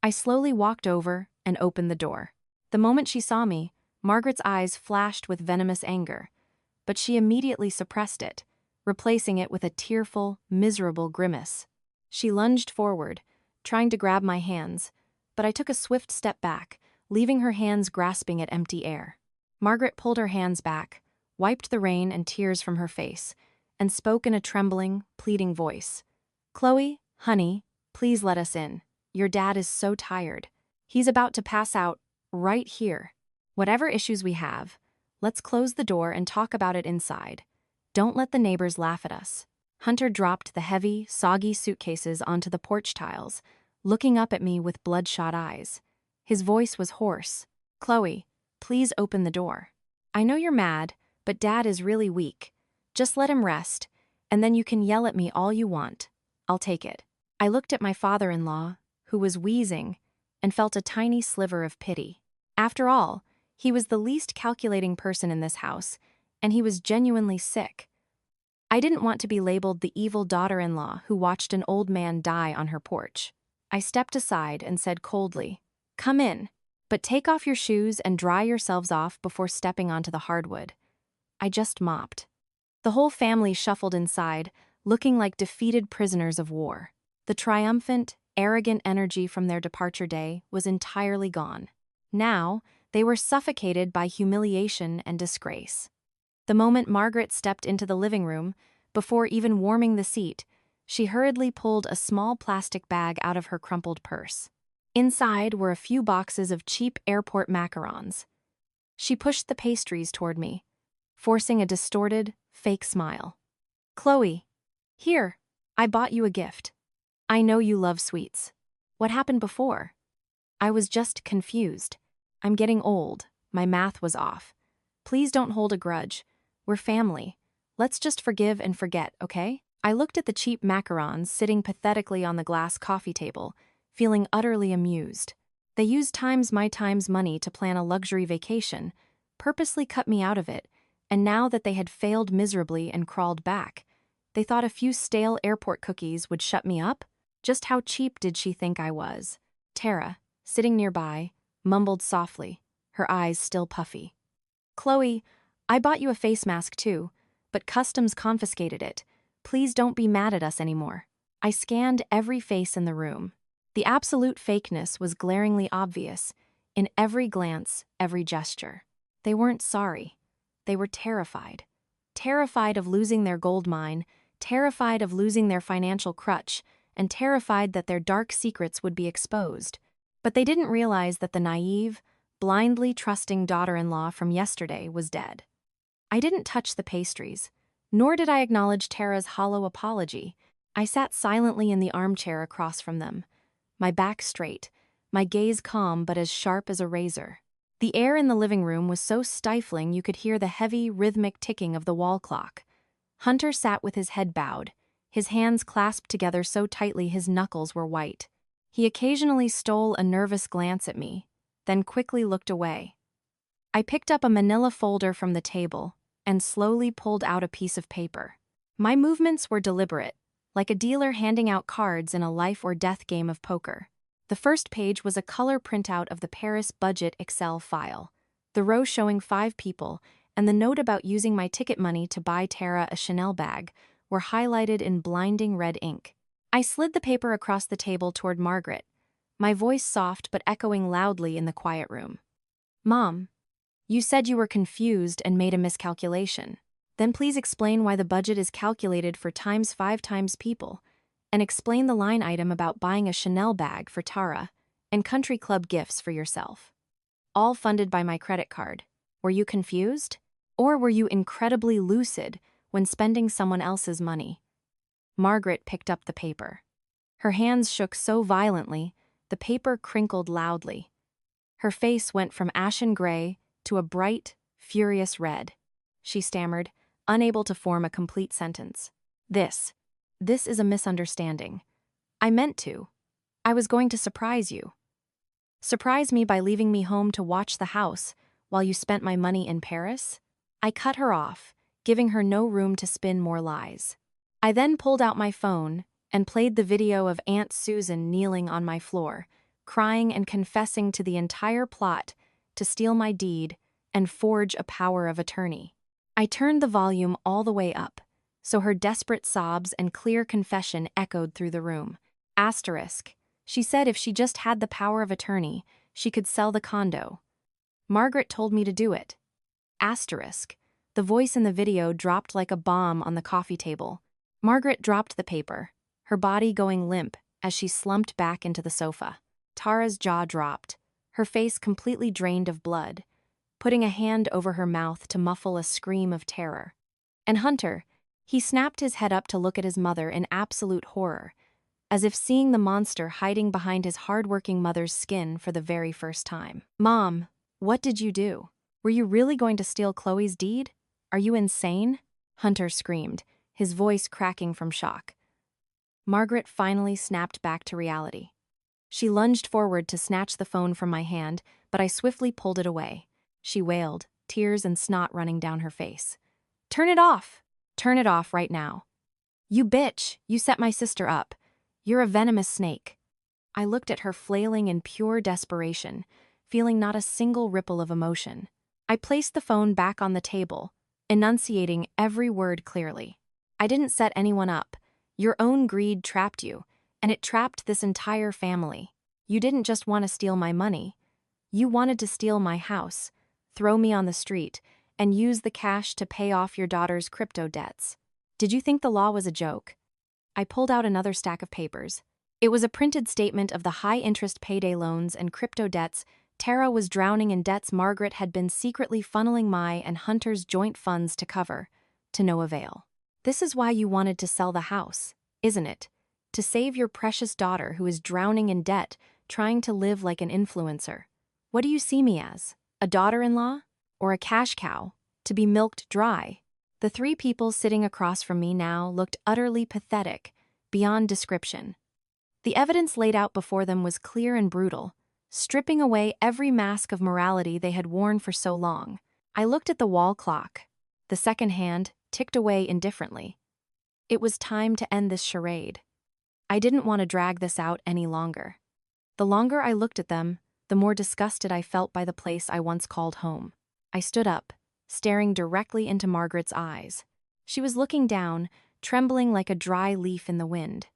I slowly walked over and opened the door. The moment she saw me, Margaret's eyes flashed with venomous anger, but she immediately suppressed it, replacing it with a tearful, miserable grimace. She lunged forward, trying to grab my hands, but I took a swift step back, leaving her hands grasping at empty air. Margaret pulled her hands back, wiped the rain and tears from her face, and spoke in a trembling, pleading voice. "Chloe, honey, please let us in. Your dad is so tired. He's about to pass out right here. Whatever issues we have, let's close the door and talk about it inside. Don't let the neighbors laugh at us." Hunter dropped the heavy, soggy suitcases onto the porch tiles, looking up at me with bloodshot eyes. His voice was hoarse. Chloe, please open the door. I know you're mad, but Dad is really weak. Just let him rest, and then you can yell at me all you want. I'll take it. I looked at my father-in-law, who was wheezing, and felt a tiny sliver of pity. After all, he was the least calculating person in this house, and he was genuinely sick. I didn't want to be labeled the evil daughter-in-law who watched an old man die on her porch. I stepped aside and said coldly, "Come in, but take off your shoes and dry yourselves off before stepping onto the hardwood." I just mopped. The whole family shuffled inside, looking like defeated prisoners of war. The triumphant, arrogant energy from their departure day was entirely gone. Now, they were suffocated by humiliation and disgrace. The moment Margaret stepped into the living room, before even warming the seat, she hurriedly pulled a small plastic bag out of her crumpled purse. Inside were a few boxes of cheap airport macarons. She pushed the pastries toward me, forcing a distorted, fake smile. "Chloe, here, I bought you a gift. I know you love sweets. What happened before?" I was just confused. I'm getting old. My math was off. Please don't hold a grudge. We're family. Let's just forgive and forget, okay? I looked at the cheap macarons sitting pathetically on the glass coffee table, feeling utterly amused. They used my time's money to plan a luxury vacation, purposely cut me out of it, and now that they had failed miserably and crawled back, they thought a few stale airport cookies would shut me up? Just how cheap did she think I was? Tara, sitting nearby, mumbled softly, her eyes still puffy. "Chloe, I bought you a face mask too, but customs confiscated it. Please don't be mad at us anymore." I scanned every face in the room. The absolute fakeness was glaringly obvious, in every glance, every gesture. They weren't sorry. They were terrified. Terrified of losing their gold mine, terrified of losing their financial crutch, and terrified that their dark secrets would be exposed. But they didn't realize that the naive, blindly trusting daughter-in-law from yesterday was dead. I didn't touch the pastries, nor did I acknowledge Tara's hollow apology. I sat silently in the armchair across from them, my back straight, my gaze calm but as sharp as a razor. The air in the living room was so stifling you could hear the heavy, rhythmic ticking of the wall clock. Hunter sat with his head bowed, his hands clasped together so tightly his knuckles were white. He occasionally stole a nervous glance at me, then quickly looked away. I picked up a manila folder from the table and slowly pulled out a piece of paper. My movements were deliberate, like a dealer handing out cards in a life-or-death game of poker. The first page was a color printout of the Paris budget Excel file, the row showing 5 people, and the note about using my ticket money to buy Tara a Chanel bag were highlighted in blinding red ink. I slid the paper across the table toward Margaret, my voice soft but echoing loudly in the quiet room. "Mom, you said you were confused and made a miscalculation. Then please explain why the budget is calculated for times 5 times people, and explain the line item about buying a Chanel bag for Tara and country club gifts for yourself. All funded by my credit card. Were you confused? Or were you incredibly lucid when spending someone else's money?" Margaret picked up the paper. Her hands shook so violently, the paper crinkled loudly. Her face went from ashen gray to a bright, furious red. She stammered, unable to form a complete sentence. This is a misunderstanding. I meant to. I was going to surprise you. Surprise me by leaving me home to watch the house while you spent my money in Paris? I cut her off, giving her no room to spin more lies. I then pulled out my phone and played the video of Aunt Susan kneeling on my floor, crying and confessing to the entire plot to steal my deed and forge a power of attorney. I turned the volume all the way up, so her desperate sobs and clear confession echoed through the room. Asterisk. She said if she just had the power of attorney, she could sell the condo. Margaret told me to do it. Asterisk. The voice in the video dropped like a bomb on the coffee table. Margaret dropped the paper, her body going limp as she slumped back into the sofa. Tara's jaw dropped, her face completely drained of blood, putting a hand over her mouth to muffle a scream of terror. And Hunter, he snapped his head up to look at his mother in absolute horror, as if seeing the monster hiding behind his hard-working mother's skin for the very first time. "Mom, What did you do? Were you really going to steal Chloe's deed? Are you insane? Hunter screamed, his voice cracking from shock. Margaret finally snapped back to reality. She lunged forward to snatch the phone from my hand, but I swiftly pulled it away. She wailed, tears and snot running down her face. Turn it off! Turn it off right now. You bitch! You set my sister up. You're a venomous snake. I looked at her flailing in pure desperation, feeling not a single ripple of emotion. I placed the phone back on the table, enunciating every word clearly. I didn't set anyone up. Your own greed trapped you, and it trapped this entire family. You didn't just want to steal my money. You wanted to steal my house, throw me on the street, and use the cash to pay off your daughter's crypto debts. Did you think the law was a joke? I pulled out another stack of papers. It was a printed statement of the high-interest payday loans and crypto debts Tara was drowning in debts Margaret had been secretly funneling my and Hunter's joint funds to cover, to no avail. This is why you wanted to sell the house, isn't it? To save your precious daughter who is drowning in debt, trying to live like an influencer. What do you see me as? A daughter-in-law? Or a cash cow? To be milked dry? The three people sitting across from me now looked utterly pathetic, beyond description. The evidence laid out before them was clear and brutal, stripping away every mask of morality they had worn for so long. I looked at the wall clock. The second hand ticked away indifferently. It was time to end this charade. I didn't want to drag this out any longer. The longer I looked at them, the more disgusted I felt by the place I once called home. I stood up, staring directly into Margaret's eyes. She was looking down, trembling like a dry leaf in the wind.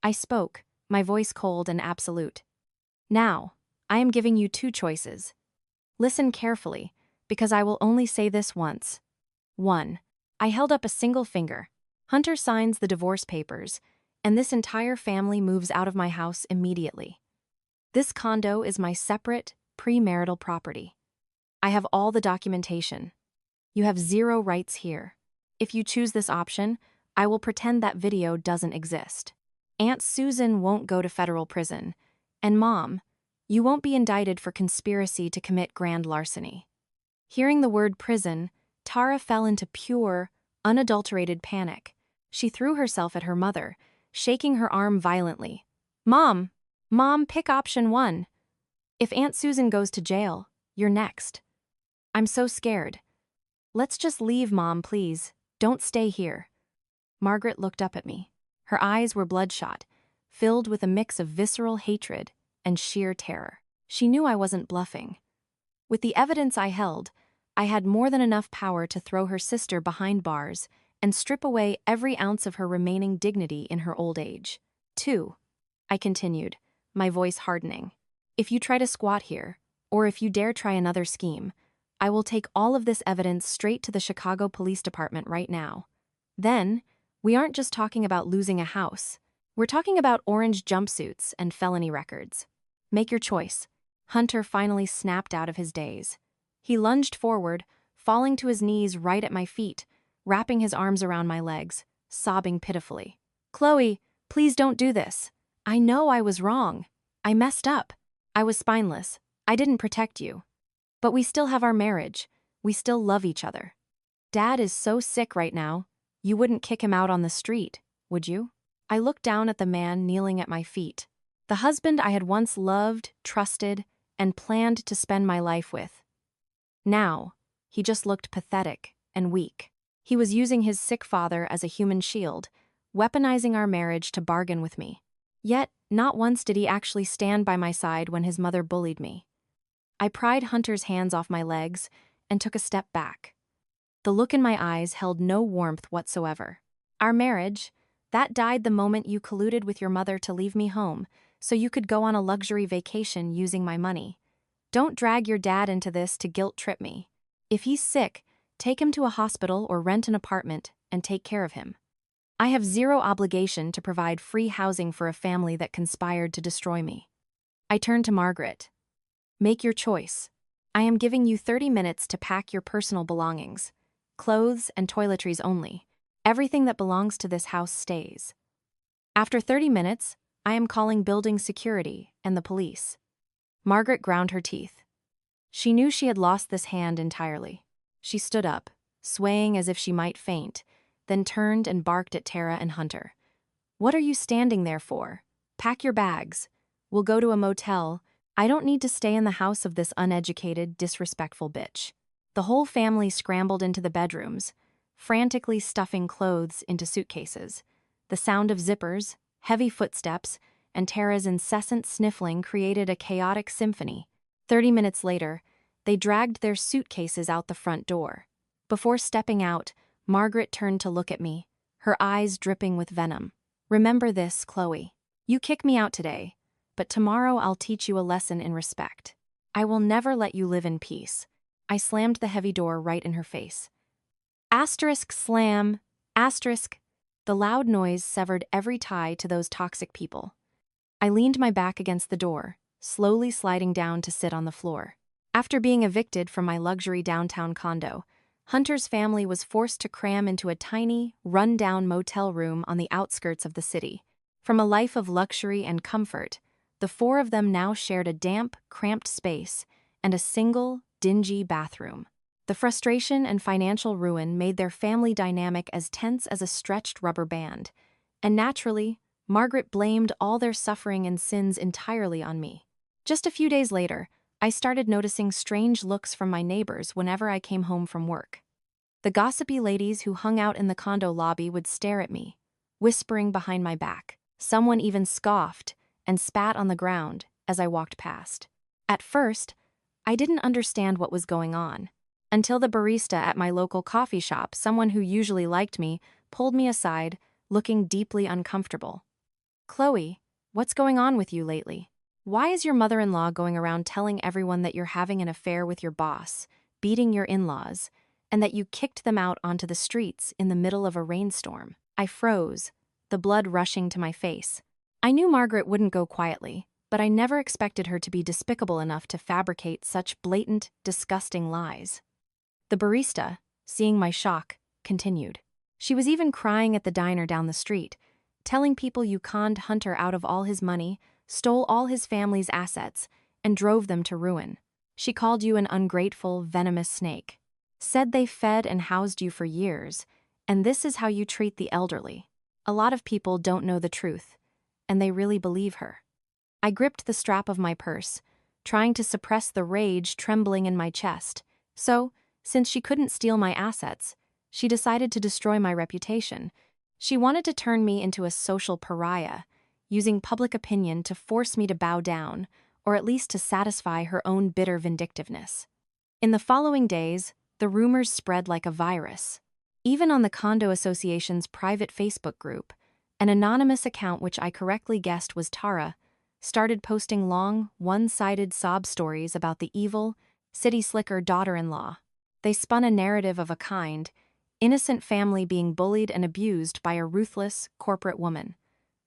I spoke, my voice cold and absolute. Now, I am giving you two choices. Listen carefully, because I will only say this once. 1. I held up a single finger. Hunter signs the divorce papers, and this entire family moves out of my house immediately. This condo is my separate, premarital property. I have all the documentation. You have zero rights here. If you choose this option, I will pretend that video doesn't exist. Aunt Susan won't go to federal prison, and Mom, you won't be indicted for conspiracy to commit grand larceny. Hearing the word prison, Tara fell into pure, unadulterated panic. She threw herself at her mother, shaking her arm violently. Mom, pick option 1. If Aunt Susan goes to jail, you're next. I'm so scared. Let's just leave, Mom, please. Don't stay here. Margaret looked up at me. Her eyes were bloodshot, filled with a mix of visceral hatred and sheer terror. She knew I wasn't bluffing. With the evidence I held, I had more than enough power to throw her sister behind bars and strip away every ounce of her remaining dignity in her old age. 2. I continued, my voice hardening. If you try to squat here, or if you dare try another scheme, I will take all of this evidence straight to the Chicago Police Department right now. Then, we aren't just talking about losing a house. We're talking about orange jumpsuits and felony records. Make your choice. Hunter finally snapped out of his daze. He lunged forward, falling to his knees right at my feet, wrapping his arms around my legs, sobbing pitifully. Chloe, please don't do this. I know I was wrong. I messed up. I was spineless. I didn't protect you. But we still have our marriage. We still love each other. Dad is so sick right now. You wouldn't kick him out on the street, would you? I looked down at the man kneeling at my feet. The husband I had once loved, trusted, and planned to spend my life with. Now, he just looked pathetic and weak. He was using his sick father as a human shield, weaponizing our marriage to bargain with me. Yet, not once did he actually stand by my side when his mother bullied me. I pried Hunter's hands off my legs and took a step back. The look in my eyes held no warmth whatsoever. Our marriage, that died the moment you colluded with your mother to leave me home, so you could go on a luxury vacation using my money. Don't drag your dad into this to guilt-trip me. If he's sick, take him to a hospital or rent an apartment and take care of him. I have zero obligation to provide free housing for a family that conspired to destroy me. I turned to Margaret. Make your choice. I am giving you 30 minutes to pack your personal belongings. Clothes and toiletries only. Everything that belongs to this house stays. After 30 minutes, I am calling building security and the police. Margaret ground her teeth. She knew she had lost this hand entirely. She stood up, swaying as if she might faint, then turned and barked at Tara and Hunter. "What are you standing there for? Pack your bags. We'll go to a motel. I don't need to stay in the house of this uneducated, disrespectful bitch." The whole family scrambled into the bedrooms, frantically stuffing clothes into suitcases. The sound of zippers, heavy footsteps, and Tara's incessant sniffling created a chaotic symphony. 30 minutes later, they dragged their suitcases out the front door. Before stepping out, Margaret turned to look at me, her eyes dripping with venom. "Remember this, Chloe. You kick me out today, but tomorrow I'll teach you a lesson in respect. I will never let you live in peace." I slammed the heavy door right in her face. Asterisk slam, asterisk. The loud noise severed every tie to those toxic people. I leaned my back against the door, slowly sliding down to sit on the floor. After being evicted from my luxury downtown condo, Hunter's family was forced to cram into a tiny, run-down motel room on the outskirts of the city. From a life of luxury and comfort, the four of them now shared a damp, cramped space and a single, dingy bathroom. The frustration and financial ruin made their family dynamic as tense as a stretched rubber band, and naturally, Margaret blamed all their suffering and sins entirely on me. Just a few days later, I started noticing strange looks from my neighbors whenever I came home from work. The gossipy ladies who hung out in the condo lobby would stare at me, whispering behind my back. Someone even scoffed and spat on the ground as I walked past. At first, I didn't understand what was going on, until the barista at my local coffee shop, someone who usually liked me, pulled me aside, looking deeply uncomfortable. "Chloe, what's going on with you lately? Why is your mother-in-law going around telling everyone that you're having an affair with your boss, beating your in-laws, and that you kicked them out onto the streets in the middle of a rainstorm?" I froze, the blood rushing to my face. I knew Margaret wouldn't go quietly, but I never expected her to be despicable enough to fabricate such blatant, disgusting lies. The barista, seeing my shock, continued. "She was even crying at the diner down the street, telling people you conned Hunter out of all his money, stole all his family's assets, and drove them to ruin. She called you an ungrateful, venomous snake. Said they fed and housed you for years, and this is how you treat the elderly." A lot of people don't know the truth, and they really believe her. I gripped the strap of my purse, trying to suppress the rage trembling in my chest. So, since she couldn't steal my assets, she decided to destroy my reputation. She wanted to turn me into a social pariah, using public opinion to force me to bow down, or at least to satisfy her own bitter vindictiveness. In the following days, the rumors spread like a virus. Even on the condo association's private Facebook group, an anonymous account which I correctly guessed was Tara started posting long, one-sided sob stories about the evil, city slicker daughter-in-law. They spun a narrative of a kind, innocent family being bullied and abused by a ruthless, corporate woman.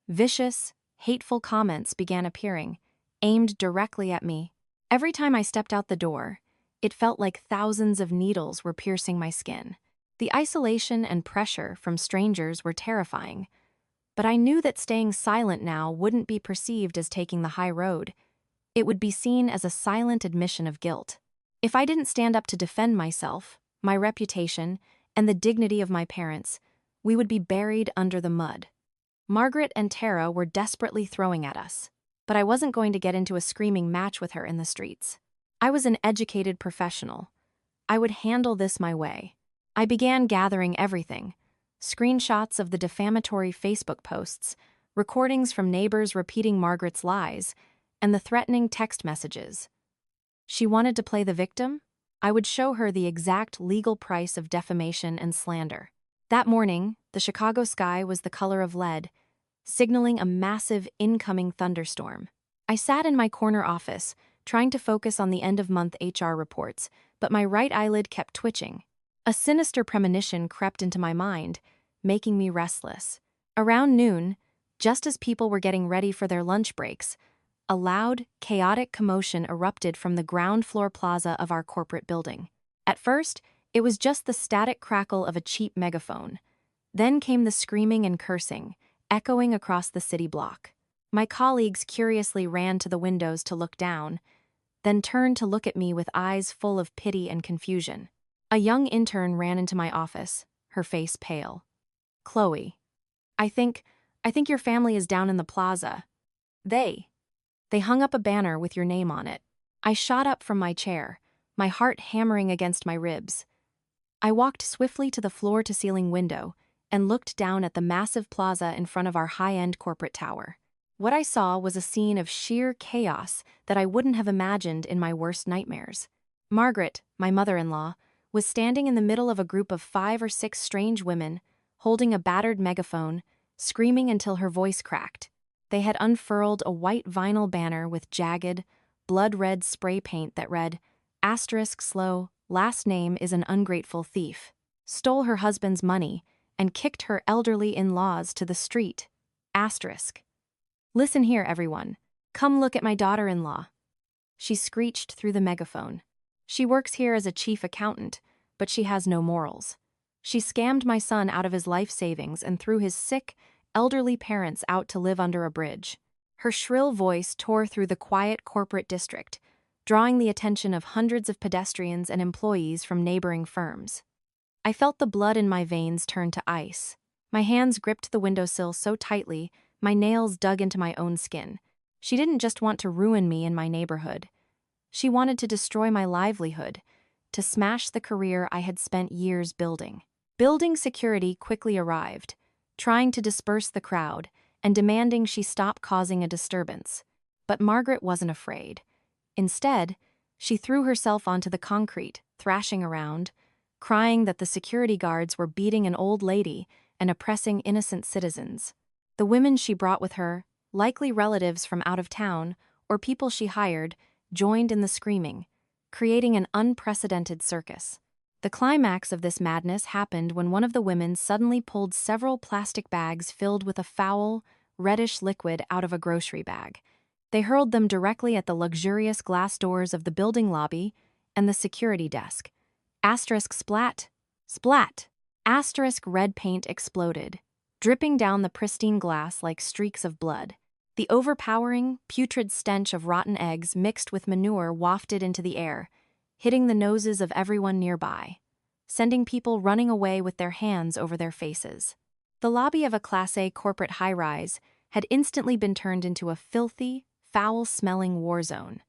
Vicious, hateful comments began appearing, aimed directly at me. Every time I stepped out the door, it felt like thousands of needles were piercing my skin. The isolation and pressure from strangers were terrifying, but I knew that staying silent now wouldn't be perceived as taking the high road. It would be seen as a silent admission of guilt. If I didn't stand up to defend myself, my reputation, and the dignity of my parents, we would be buried under the mud. Margaret and Tara were desperately throwing at us, but I wasn't going to get into a screaming match with her in the streets. I was an educated professional. I would handle this my way. I began gathering everything: screenshots of the defamatory Facebook posts, recordings from neighbors repeating Margaret's lies, and the threatening text messages. She wanted to play the victim? I would show her the exact legal price of defamation and slander. That morning, the Chicago sky was the color of lead, signaling a massive incoming thunderstorm. I sat in my corner office, trying to focus on the end-of-month HR reports, but my right eyelid kept twitching. A sinister premonition crept into my mind, making me restless. Around noon, just as people were getting ready for their lunch breaks, a loud, chaotic commotion erupted from the ground floor plaza of our corporate building. At first, it was just the static crackle of a cheap megaphone. Then came the screaming and cursing, echoing across the city block. My colleagues curiously ran to the windows to look down, then turned to look at me with eyes full of pity and confusion. A young intern ran into my office, her face pale. "Chloe, I think your family is down in the plaza. They hung up a banner with your name on it." I shot up from my chair, my heart hammering against my ribs. I walked swiftly to the floor-to-ceiling window and looked down at the massive plaza in front of our high-end corporate tower. What I saw was a scene of sheer chaos that I wouldn't have imagined in my worst nightmares. Margaret, my mother-in-law, was standing in the middle of a group of 5 or 6 strange women, holding a battered megaphone, screaming until her voice cracked. They had unfurled a white vinyl banner with jagged, blood-red spray paint that read, *slow, last name is an ungrateful thief, stole her husband's money, and kicked her elderly in-laws to the street. Listen here, everyone. Come look at my daughter-in-law. She screeched through the megaphone. She works here as a chief accountant, but she has no morals. She scammed my son out of his life savings and threw his sick, elderly parents out to live under a bridge. Her shrill voice tore through the quiet corporate district, drawing the attention of hundreds of pedestrians and employees from neighboring firms. I felt the blood in my veins turn to ice. My hands gripped the windowsill so tightly, my nails dug into my own skin. She didn't just want to ruin me in my neighborhood. She wanted to destroy my livelihood, to smash the career I had spent years building. Building security quickly arrived, trying to disperse the crowd and demanding she stop causing a disturbance. But Margaret wasn't afraid. Instead, she threw herself onto the concrete, thrashing around, crying that the security guards were beating an old lady and oppressing innocent citizens. The women she brought with her, likely relatives from out of town or people she hired, joined in the screaming, creating an unprecedented circus. The climax of this madness happened when one of the women suddenly pulled several plastic bags filled with a foul, reddish liquid out of a grocery bag. They hurled them directly at the luxurious glass doors of the building lobby and the security desk. Splat! Splat! Red paint exploded, dripping down the pristine glass like streaks of blood. The overpowering, putrid stench of rotten eggs mixed with manure wafted into the air, hitting the noses of everyone nearby, sending people running away with their hands over their faces. The lobby of a Class A corporate high-rise had instantly been turned into a filthy, foul-smelling war zone.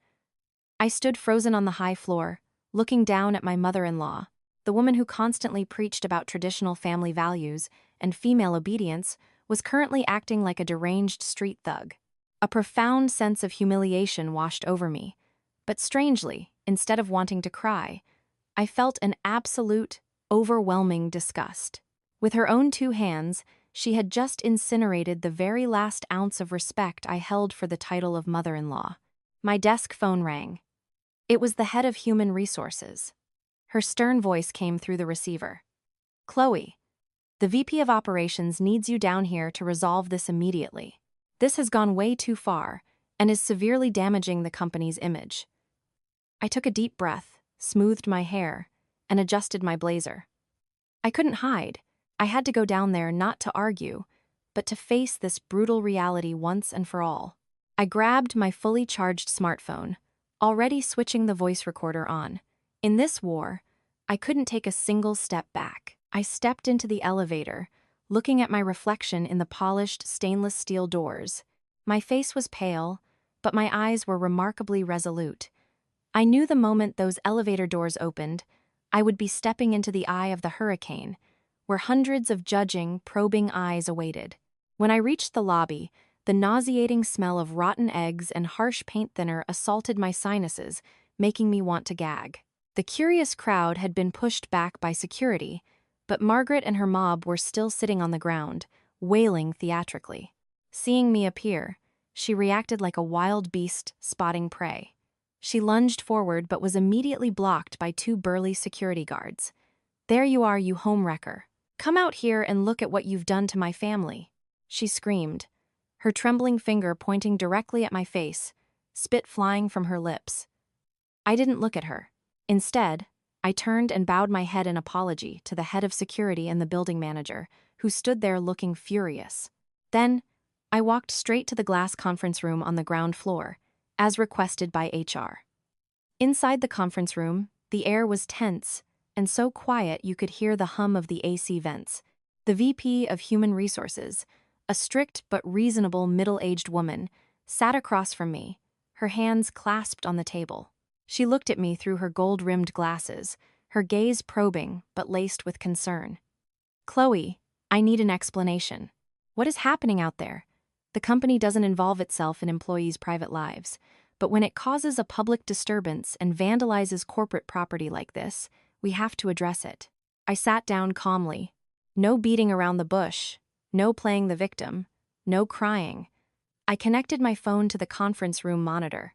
I stood frozen on the high floor, looking down at my mother-in-law, the woman who constantly preached about traditional family values and female obedience was currently acting like a deranged street thug. A profound sense of humiliation washed over me, but strangely, instead of wanting to cry, I felt an absolute, overwhelming disgust. With her own 2 hands, she had just incinerated the very last ounce of respect I held for the title of mother-in-law. My desk phone rang. It was the head of human resources. Her stern voice came through the receiver. "Chloe, the VP of Operations needs you down here to resolve this immediately. This has gone way too far and is severely damaging the company's image." I took a deep breath, smoothed my hair, and adjusted my blazer. I couldn't hide. I had to go down there not to argue, but to face this brutal reality once and for all. I grabbed my fully charged smartphone, already switching the voice recorder on. In this war, I couldn't take a single step back. I stepped into the elevator, looking at my reflection in the polished stainless steel doors. My face was pale, but my eyes were remarkably resolute. I knew the moment those elevator doors opened, I would be stepping into the eye of the hurricane, where hundreds of judging, probing eyes awaited. When I reached the lobby, the nauseating smell of rotten eggs and harsh paint thinner assaulted my sinuses, making me want to gag. The curious crowd had been pushed back by security, but Margaret and her mob were still sitting on the ground, wailing theatrically. Seeing me appear, she reacted like a wild beast spotting prey. She lunged forward but was immediately blocked by 2 burly security guards. "There you are, you homewrecker. Come out here and look at what you've done to my family," she screamed, her trembling finger pointing directly at my face, spit flying from her lips. I didn't look at her. Instead, I turned and bowed my head in apology to the head of security and the building manager, who stood there looking furious. Then, I walked straight to the glass conference room on the ground floor, as requested by HR. Inside the conference room, the air was tense, and so quiet you could hear the hum of the AC vents. The VP of Human Resources, a strict but reasonable middle-aged woman, sat across from me, her hands clasped on the table. She looked at me through her gold-rimmed glasses, her gaze probing but laced with concern. "Chloe, I need an explanation. What is happening out there? The company doesn't involve itself in employees' private lives, but when it causes a public disturbance and vandalizes corporate property like this, we have to address it." I sat down calmly. No beating around the bush, no playing the victim, no crying. I connected my phone to the conference room monitor.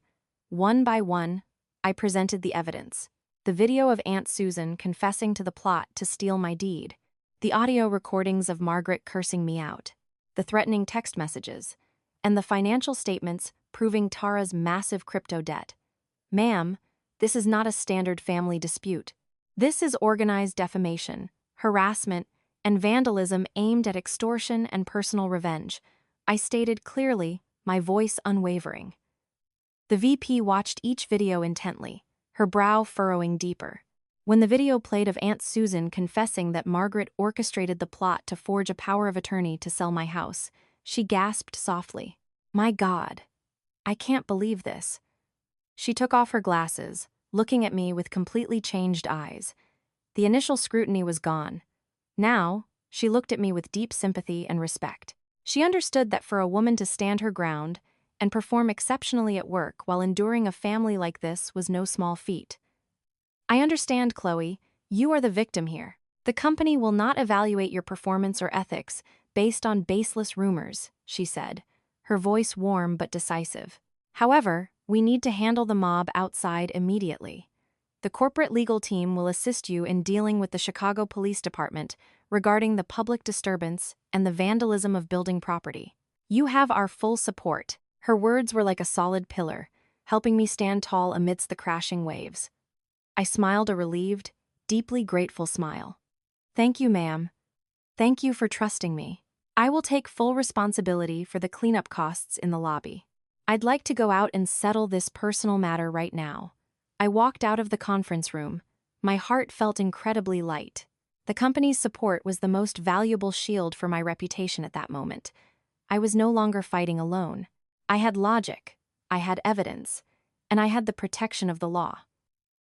One by one, I presented the evidence. The video of Aunt Susan confessing to the plot to steal my deed. The audio recordings of Margaret cursing me out. The threatening text messages. And the financial statements proving Tara's massive crypto debt. "Ma'am, this is not a standard family dispute. This is organized defamation, harassment, and vandalism aimed at extortion and personal revenge," I stated clearly, my voice unwavering. The VP watched each video intently, her brow furrowing deeper. When the video played of Aunt Susan confessing that Margaret orchestrated the plot to forge a power of attorney to sell my house, she gasped softly. "My God, I can't believe this." She took off her glasses, looking at me with completely changed eyes. The initial scrutiny was gone. Now, she looked at me with deep sympathy and respect. She understood that for a woman to stand her ground and perform exceptionally at work while enduring a family like this was no small feat. "I understand, Chloe. You are the victim here. The company will not evaluate your performance or ethics based on baseless rumors," she said, her voice warm but decisive. "However, we need to handle the mob outside immediately. The corporate legal team will assist you in dealing with the Chicago Police Department regarding the public disturbance and the vandalism of building property. You have our full support." Her words were like a solid pillar, helping me stand tall amidst the crashing waves. I smiled a relieved, deeply grateful smile. "Thank you, ma'am. Thank you for trusting me. I will take full responsibility for the cleanup costs in the lobby. I'd like to go out and settle this personal matter right now." I walked out of the conference room. My heart felt incredibly light. The company's support was the most valuable shield for my reputation at that moment. I was no longer fighting alone. I had logic, I had evidence, and I had the protection of the law.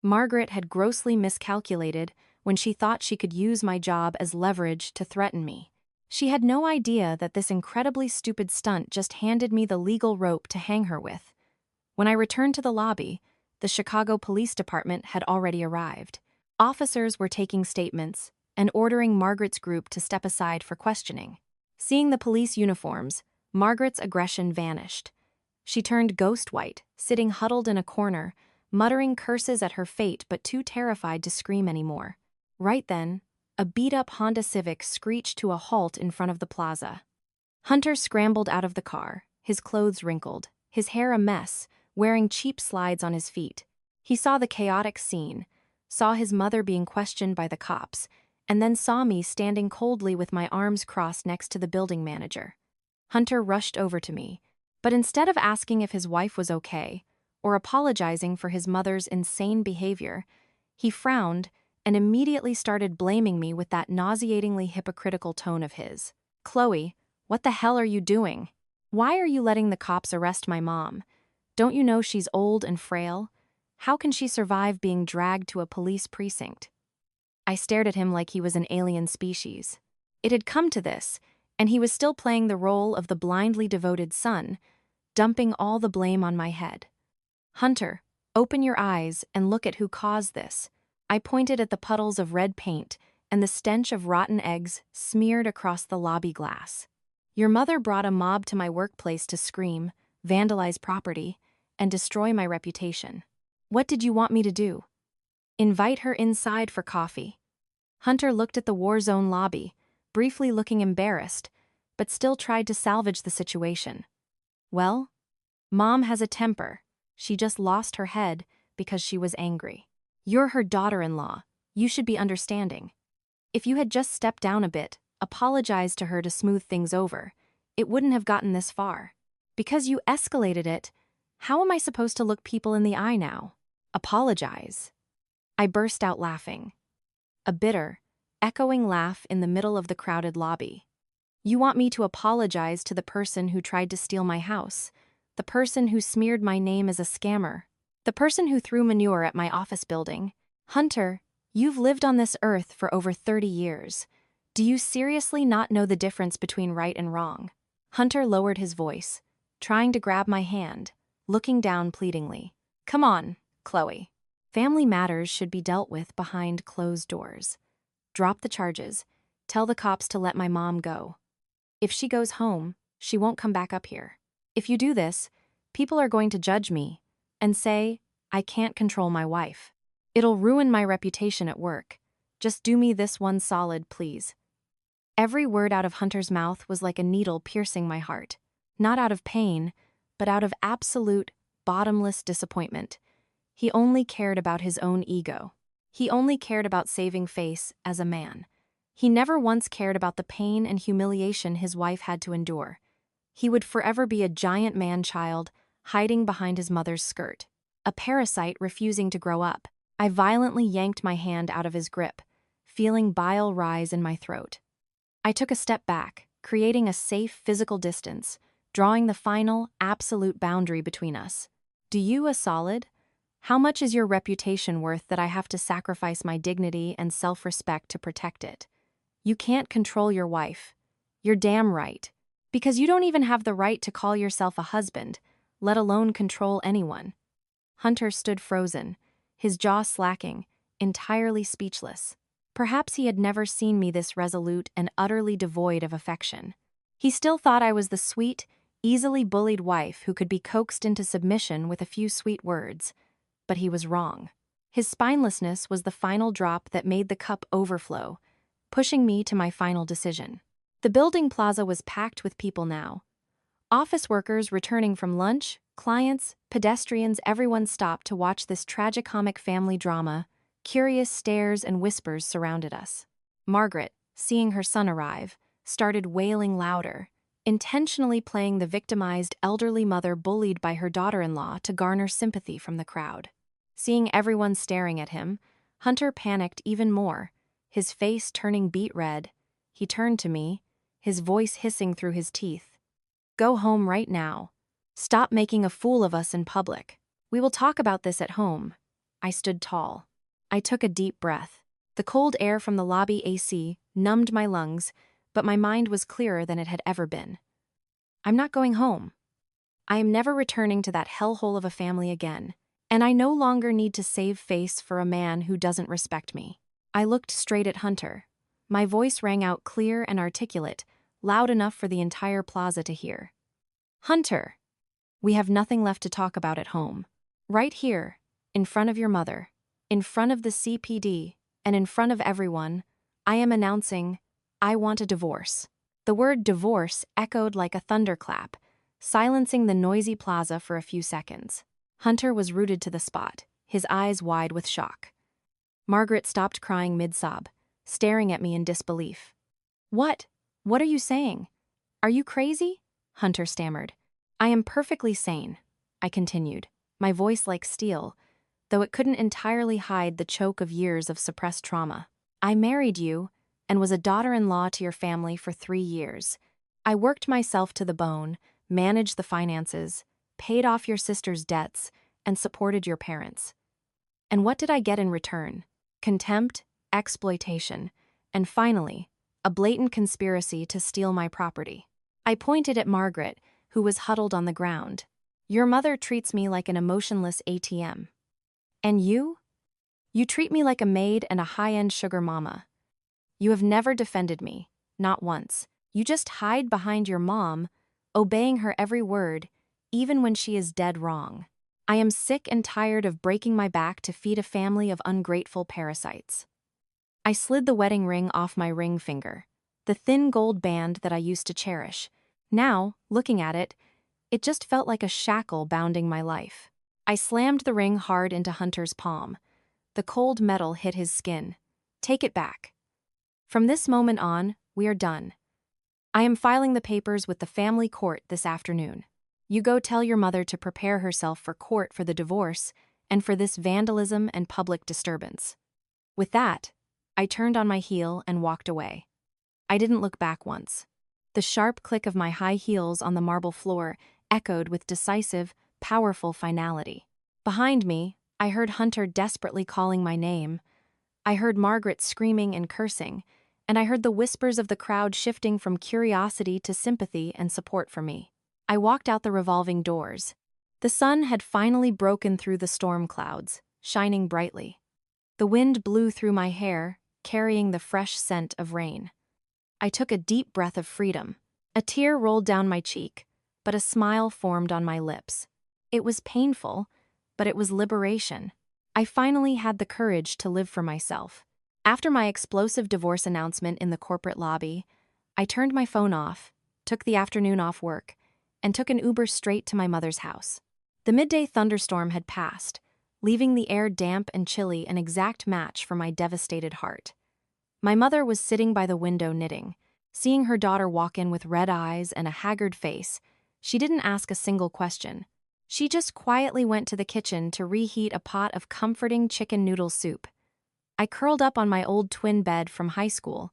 Margaret had grossly miscalculated when she thought she could use my job as leverage to threaten me. She had no idea that this incredibly stupid stunt just handed me the legal rope to hang her with. When I returned to the lobby, the Chicago Police Department had already arrived. Officers were taking statements and ordering Margaret's group to step aside for questioning. Seeing the police uniforms, Margaret's aggression vanished. She turned ghost white, sitting huddled in a corner, muttering curses at her fate but too terrified to scream anymore. Right then, a beat-up Honda Civic screeched to a halt in front of the plaza. Hunter scrambled out of the car, his clothes wrinkled, his hair a mess, wearing cheap slides on his feet. He saw the chaotic scene, saw his mother being questioned by the cops, and then saw me standing coldly with my arms crossed next to the building manager. Hunter rushed over to me, but instead of asking if his wife was okay, or apologizing for his mother's insane behavior, he frowned and immediately started blaming me with that nauseatingly hypocritical tone of his. "Chloe, what the hell are you doing? Why are you letting the cops arrest my mom? Don't you know she's old and frail? How can she survive being dragged to a police precinct?" I stared at him like he was an alien species. It had come to this, and he was still playing the role of the blindly devoted son, dumping all the blame on my head. "Hunter, open your eyes and look at who caused this." I pointed at the puddles of red paint and the stench of rotten eggs smeared across the lobby glass. "Your mother brought a mob to my workplace to scream, vandalize property, and destroy my reputation. What did you want me to do? Invite her inside for coffee?" Hunter looked at the war zone lobby, briefly looking embarrassed, but still tried to salvage the situation. "Well, Mom has a temper. She just lost her head because she was angry. You're her daughter-in-law. You should be understanding. If you had just stepped down a bit, apologized to her to smooth things over, it wouldn't have gotten this far. Because you escalated it, how am I supposed to look people in the eye now?" Apologize. I burst out laughing. A bitter, echoing laugh in the middle of the crowded lobby. You want me to apologize to the person who tried to steal my house, the person who smeared my name as a scammer, the person who threw manure at my office building? Hunter, you've lived on this earth for over 30 years. Do you seriously not know the difference between right and wrong? Hunter lowered his voice, trying to grab my hand, looking down pleadingly. Come on, Chloe. Family matters should be dealt with behind closed doors. Drop the charges. Tell the cops to let my mom go. If she goes home, she won't come back up here. If you do this, people are going to judge me and say I can't control my wife. It'll ruin my reputation at work. Just do me this one solid, please. Every word out of Hunter's mouth was like a needle piercing my heart. Not out of pain, but out of absolute, bottomless disappointment. He only cared about his own ego. He only cared about saving face as a man. He never once cared about the pain and humiliation his wife had to endure. He would forever be a giant man-child, hiding behind his mother's skirt. A parasite refusing to grow up. I violently yanked my hand out of his grip, feeling bile rise in my throat. I took a step back, creating a safe physical distance, drawing the final, absolute boundary between us. Do you a solid? How much is your reputation worth that I have to sacrifice my dignity and self-respect to protect it? You can't control your wife. You're damn right. Because you don't even have the right to call yourself a husband, let alone control anyone. Hunter stood frozen, his jaw slacking, entirely speechless. Perhaps he had never seen me this resolute and utterly devoid of affection. He still thought I was the sweet, easily bullied wife who could be coaxed into submission with a few sweet words. But he was wrong. His spinelessness was the final drop that made the cup overflow, pushing me to my final decision. The building plaza was packed with people now. Office workers returning from lunch, clients, pedestrians, everyone stopped to watch this tragicomic family drama. Curious stares and whispers surrounded us. Margaret, seeing her son arrive, started wailing louder, intentionally playing the victimized elderly mother bullied by her daughter-in-law to garner sympathy from the crowd. Seeing everyone staring at him, Hunter panicked even more, his face turning beet red. He turned to me, his voice hissing through his teeth. Go home right now. Stop making a fool of us in public. We will talk about this at home. I stood tall. I took a deep breath. The cold air from the lobby AC numbed my lungs, but my mind was clearer than it had ever been. I'm not going home. I am never returning to that hellhole of a family again, and I no longer need to save face for a man who doesn't respect me. I looked straight at Hunter. My voice rang out clear and articulate, loud enough for the entire plaza to hear. Hunter, we have nothing left to talk about at home. Right here, in front of your mother, in front of the CPD, and in front of everyone, I am announcing, I want a divorce. The word divorce echoed like a thunderclap, silencing the noisy plaza for a few seconds. Hunter was rooted to the spot, his eyes wide with shock. Margaret stopped crying mid-sob, staring at me in disbelief. What? What are you saying? Are you crazy? Hunter stammered. I am perfectly sane, I continued, my voice like steel, though it couldn't entirely hide the choke of years of suppressed trauma. I married you and was a daughter-in-law to your family for 3 years. I worked myself to the bone, managed the finances, paid off your sister's debts, and supported your parents. And what did I get in return? Contempt, exploitation, and finally, a blatant conspiracy to steal my property. I pointed at Margaret, who was huddled on the ground. Your mother treats me like an emotionless ATM. And you? You treat me like a maid and a high-end sugar mama. You have never defended me, not once. You just hide behind your mom, obeying her every word, even when she is dead wrong. I am sick and tired of breaking my back to feed a family of ungrateful parasites. I slid the wedding ring off my ring finger, the thin gold band that I used to cherish. Now, looking at it, it just felt like a shackle bounding my life. I slammed the ring hard into Hunter's palm. The cold metal hit his skin. Take it back. From this moment on, we are done. I am filing the papers with the family court this afternoon. You go tell your mother to prepare herself for court for the divorce, and for this vandalism and public disturbance. With that, I turned on my heel and walked away. I didn't look back once. The sharp click of my high heels on the marble floor echoed with decisive, powerful finality. Behind me, I heard Hunter desperately calling my name. I heard Margaret screaming and cursing, and I heard the whispers of the crowd shifting from curiosity to sympathy and support for me. I walked out the revolving doors. The sun had finally broken through the storm clouds, shining brightly. The wind blew through my hair, carrying the fresh scent of rain. I took a deep breath of freedom. A tear rolled down my cheek, but a smile formed on my lips. It was painful, but it was liberation. I finally had the courage to live for myself. After my explosive divorce announcement in the corporate lobby, I turned my phone off, took the afternoon off work, and took an Uber straight to my mother's house. The midday thunderstorm had passed, leaving the air damp and chilly, an exact match for my devastated heart. My mother was sitting by the window knitting. Seeing her daughter walk in with red eyes and a haggard face, she didn't ask a single question. She just quietly went to the kitchen to reheat a pot of comforting chicken noodle soup. I curled up on my old twin bed from high school,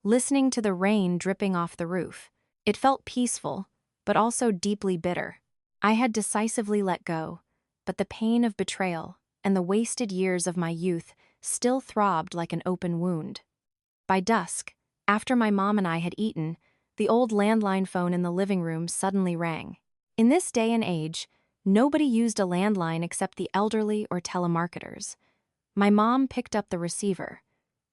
listening to the rain dripping off the roof. It felt peaceful, but also deeply bitter. I had decisively let go, but the pain of betrayal and the wasted years of my youth still throbbed like an open wound. By dusk, after my mom and I had eaten, the old landline phone in the living room suddenly rang. In this day and age, nobody used a landline except the elderly or telemarketers. My mom picked up the receiver.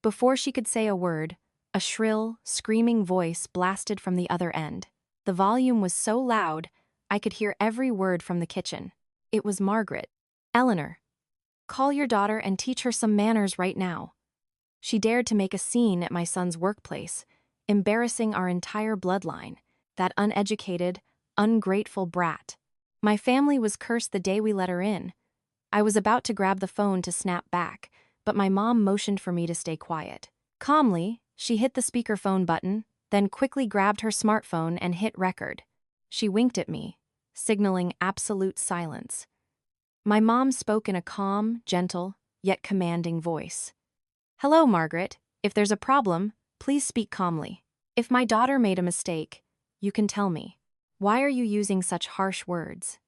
Before she could say a word, a shrill, screaming voice blasted from the other end. The volume was so loud, I could hear every word from the kitchen. It was Margaret. "Eleanor, call your daughter and teach her some manners right now." She dared to make a scene at my son's workplace, embarrassing our entire bloodline, that uneducated, ungrateful brat. My family was cursed the day we let her in. I was about to grab the phone to snap back, but my mom motioned for me to stay quiet. Calmly, she hit the speakerphone button, then quickly grabbed her smartphone and hit record. She winked at me, signaling absolute silence. My mom spoke in a calm, gentle, yet commanding voice. "Hello, Margaret. If there's a problem, please speak calmly. If my daughter made a mistake, you can tell me. Why are you using such harsh words?"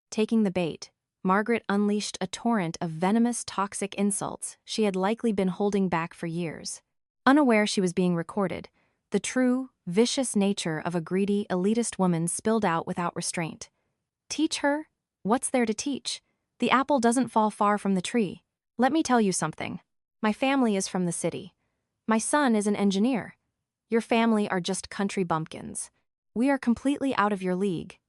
Taking the bait, Margaret unleashed a torrent of venomous, toxic insults she had likely been holding back for years. Unaware she was being recorded, the true, vicious nature of a greedy, elitist woman spilled out without restraint. "Teach her? What's there to teach? The apple doesn't fall far from the tree. Let me tell you something. My family is from the city. My son is an engineer. Your family are just country bumpkins. We are completely out of your league.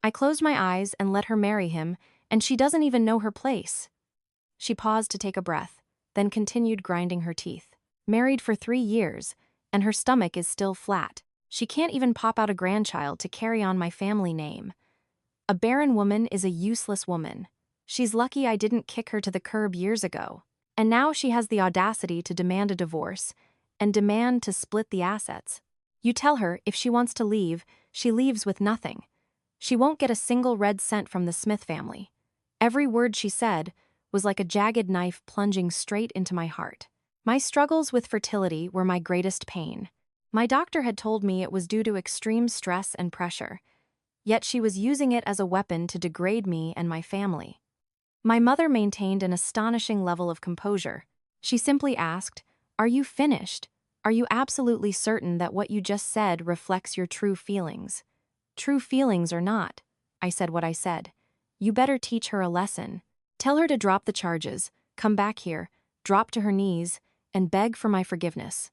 I closed my eyes and let her marry him, and she doesn't even know her place." She paused to take a breath, then continued grinding her teeth. "Married for 3 years, and her stomach is still flat. She can't even pop out a grandchild to carry on my family name. A barren woman is a useless woman. She's lucky I didn't kick her to the curb years ago. And now she has the audacity to demand a divorce and demand to split the assets. You tell her if she wants to leave, she leaves with nothing. She won't get a single red cent from the Smith family." Every word she said was like a jagged knife plunging straight into my heart. My struggles with fertility were my greatest pain. My doctor had told me it was due to extreme stress and pressure, yet she was using it as a weapon to degrade me and my family. My mother maintained an astonishing level of composure. She simply asked, "Are you finished? Are you absolutely certain that what you just said reflects your true feelings?" "True feelings or not," I said what I said. "You better teach her a lesson. Tell her to drop the charges, come back here, drop to her knees, and beg for my forgiveness.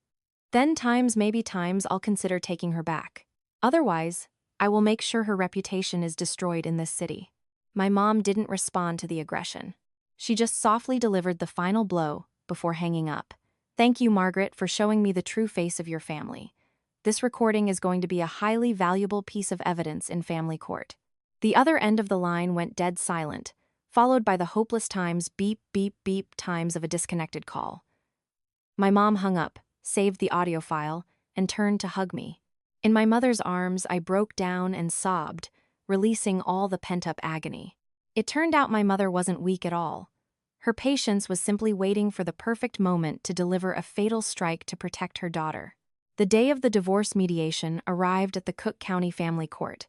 Then maybe times I'll consider taking her back. Otherwise, I will make sure her reputation is destroyed in this city." My mom didn't respond to the aggression. She just softly delivered the final blow before hanging up. "Thank you, Margaret, for showing me the true face of your family. This recording is going to be a highly valuable piece of evidence in family court." The other end of the line went dead silent, followed by the hopeless times beep, beep, beep times of a disconnected call. My mom hung up, saved the audio file, and turned to hug me. In my mother's arms, I broke down and sobbed, releasing all the pent-up agony. It turned out my mother wasn't weak at all. Her patience was simply waiting for the perfect moment to deliver a fatal strike to protect her daughter. The day of the divorce mediation arrived at the Cook County Family Court.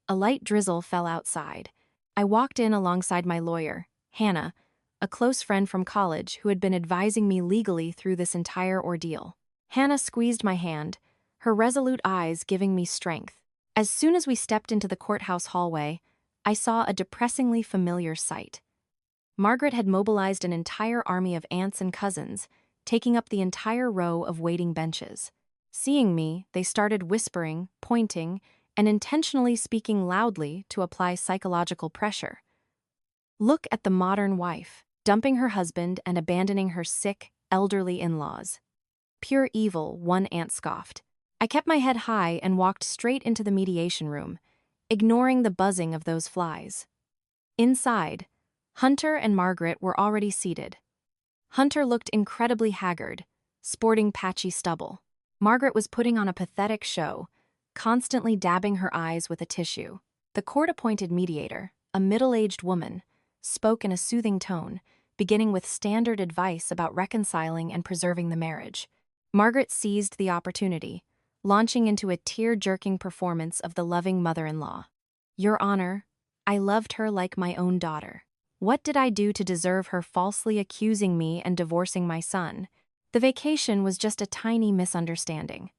A light drizzle fell outside. I walked in alongside my lawyer, Hannah, a close friend from college who had been advising me legally through this entire ordeal. Hannah squeezed my hand, her resolute eyes giving me strength. As soon as we stepped into the courthouse hallway, I saw a depressingly familiar sight. Margaret had mobilized an entire army of aunts and cousins, taking up the entire row of waiting benches. Seeing me, they started whispering, pointing, and intentionally speaking loudly to apply psychological pressure. Look at the modern wife, dumping her husband and abandoning her sick, elderly in-laws. Pure evil, one aunt scoffed. I kept my head high and walked straight into the mediation room, ignoring the buzzing of those flies. Inside, Hunter and Margaret were already seated. Hunter looked incredibly haggard, sporting patchy stubble. Margaret was putting on a pathetic show, constantly dabbing her eyes with a tissue. The court-appointed mediator, a middle-aged woman, spoke in a soothing tone, beginning with standard advice about reconciling and preserving the marriage. Margaret seized the opportunity, launching into a tear-jerking performance of the loving mother-in-law. Your Honor, I loved her like my own daughter. What did I do to deserve her falsely accusing me and divorcing my son? The vacation was just a tiny misunderstanding.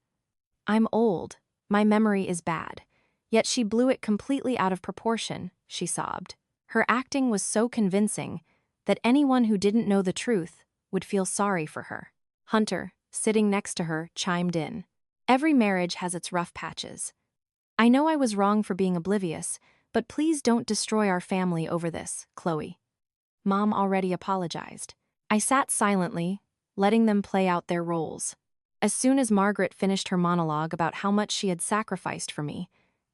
I'm old, my memory is bad. Yet she blew it completely out of proportion, she sobbed. Her acting was so convincing that anyone who didn't know the truth would feel sorry for her. Hunter, sitting next to her, chimed in. Every marriage has its rough patches. I know I was wrong for being oblivious, but please don't destroy our family over this, Chloe. Mom already apologized. I sat silently, letting them play out their roles. As soon as Margaret finished her monologue about how much she had sacrificed for me,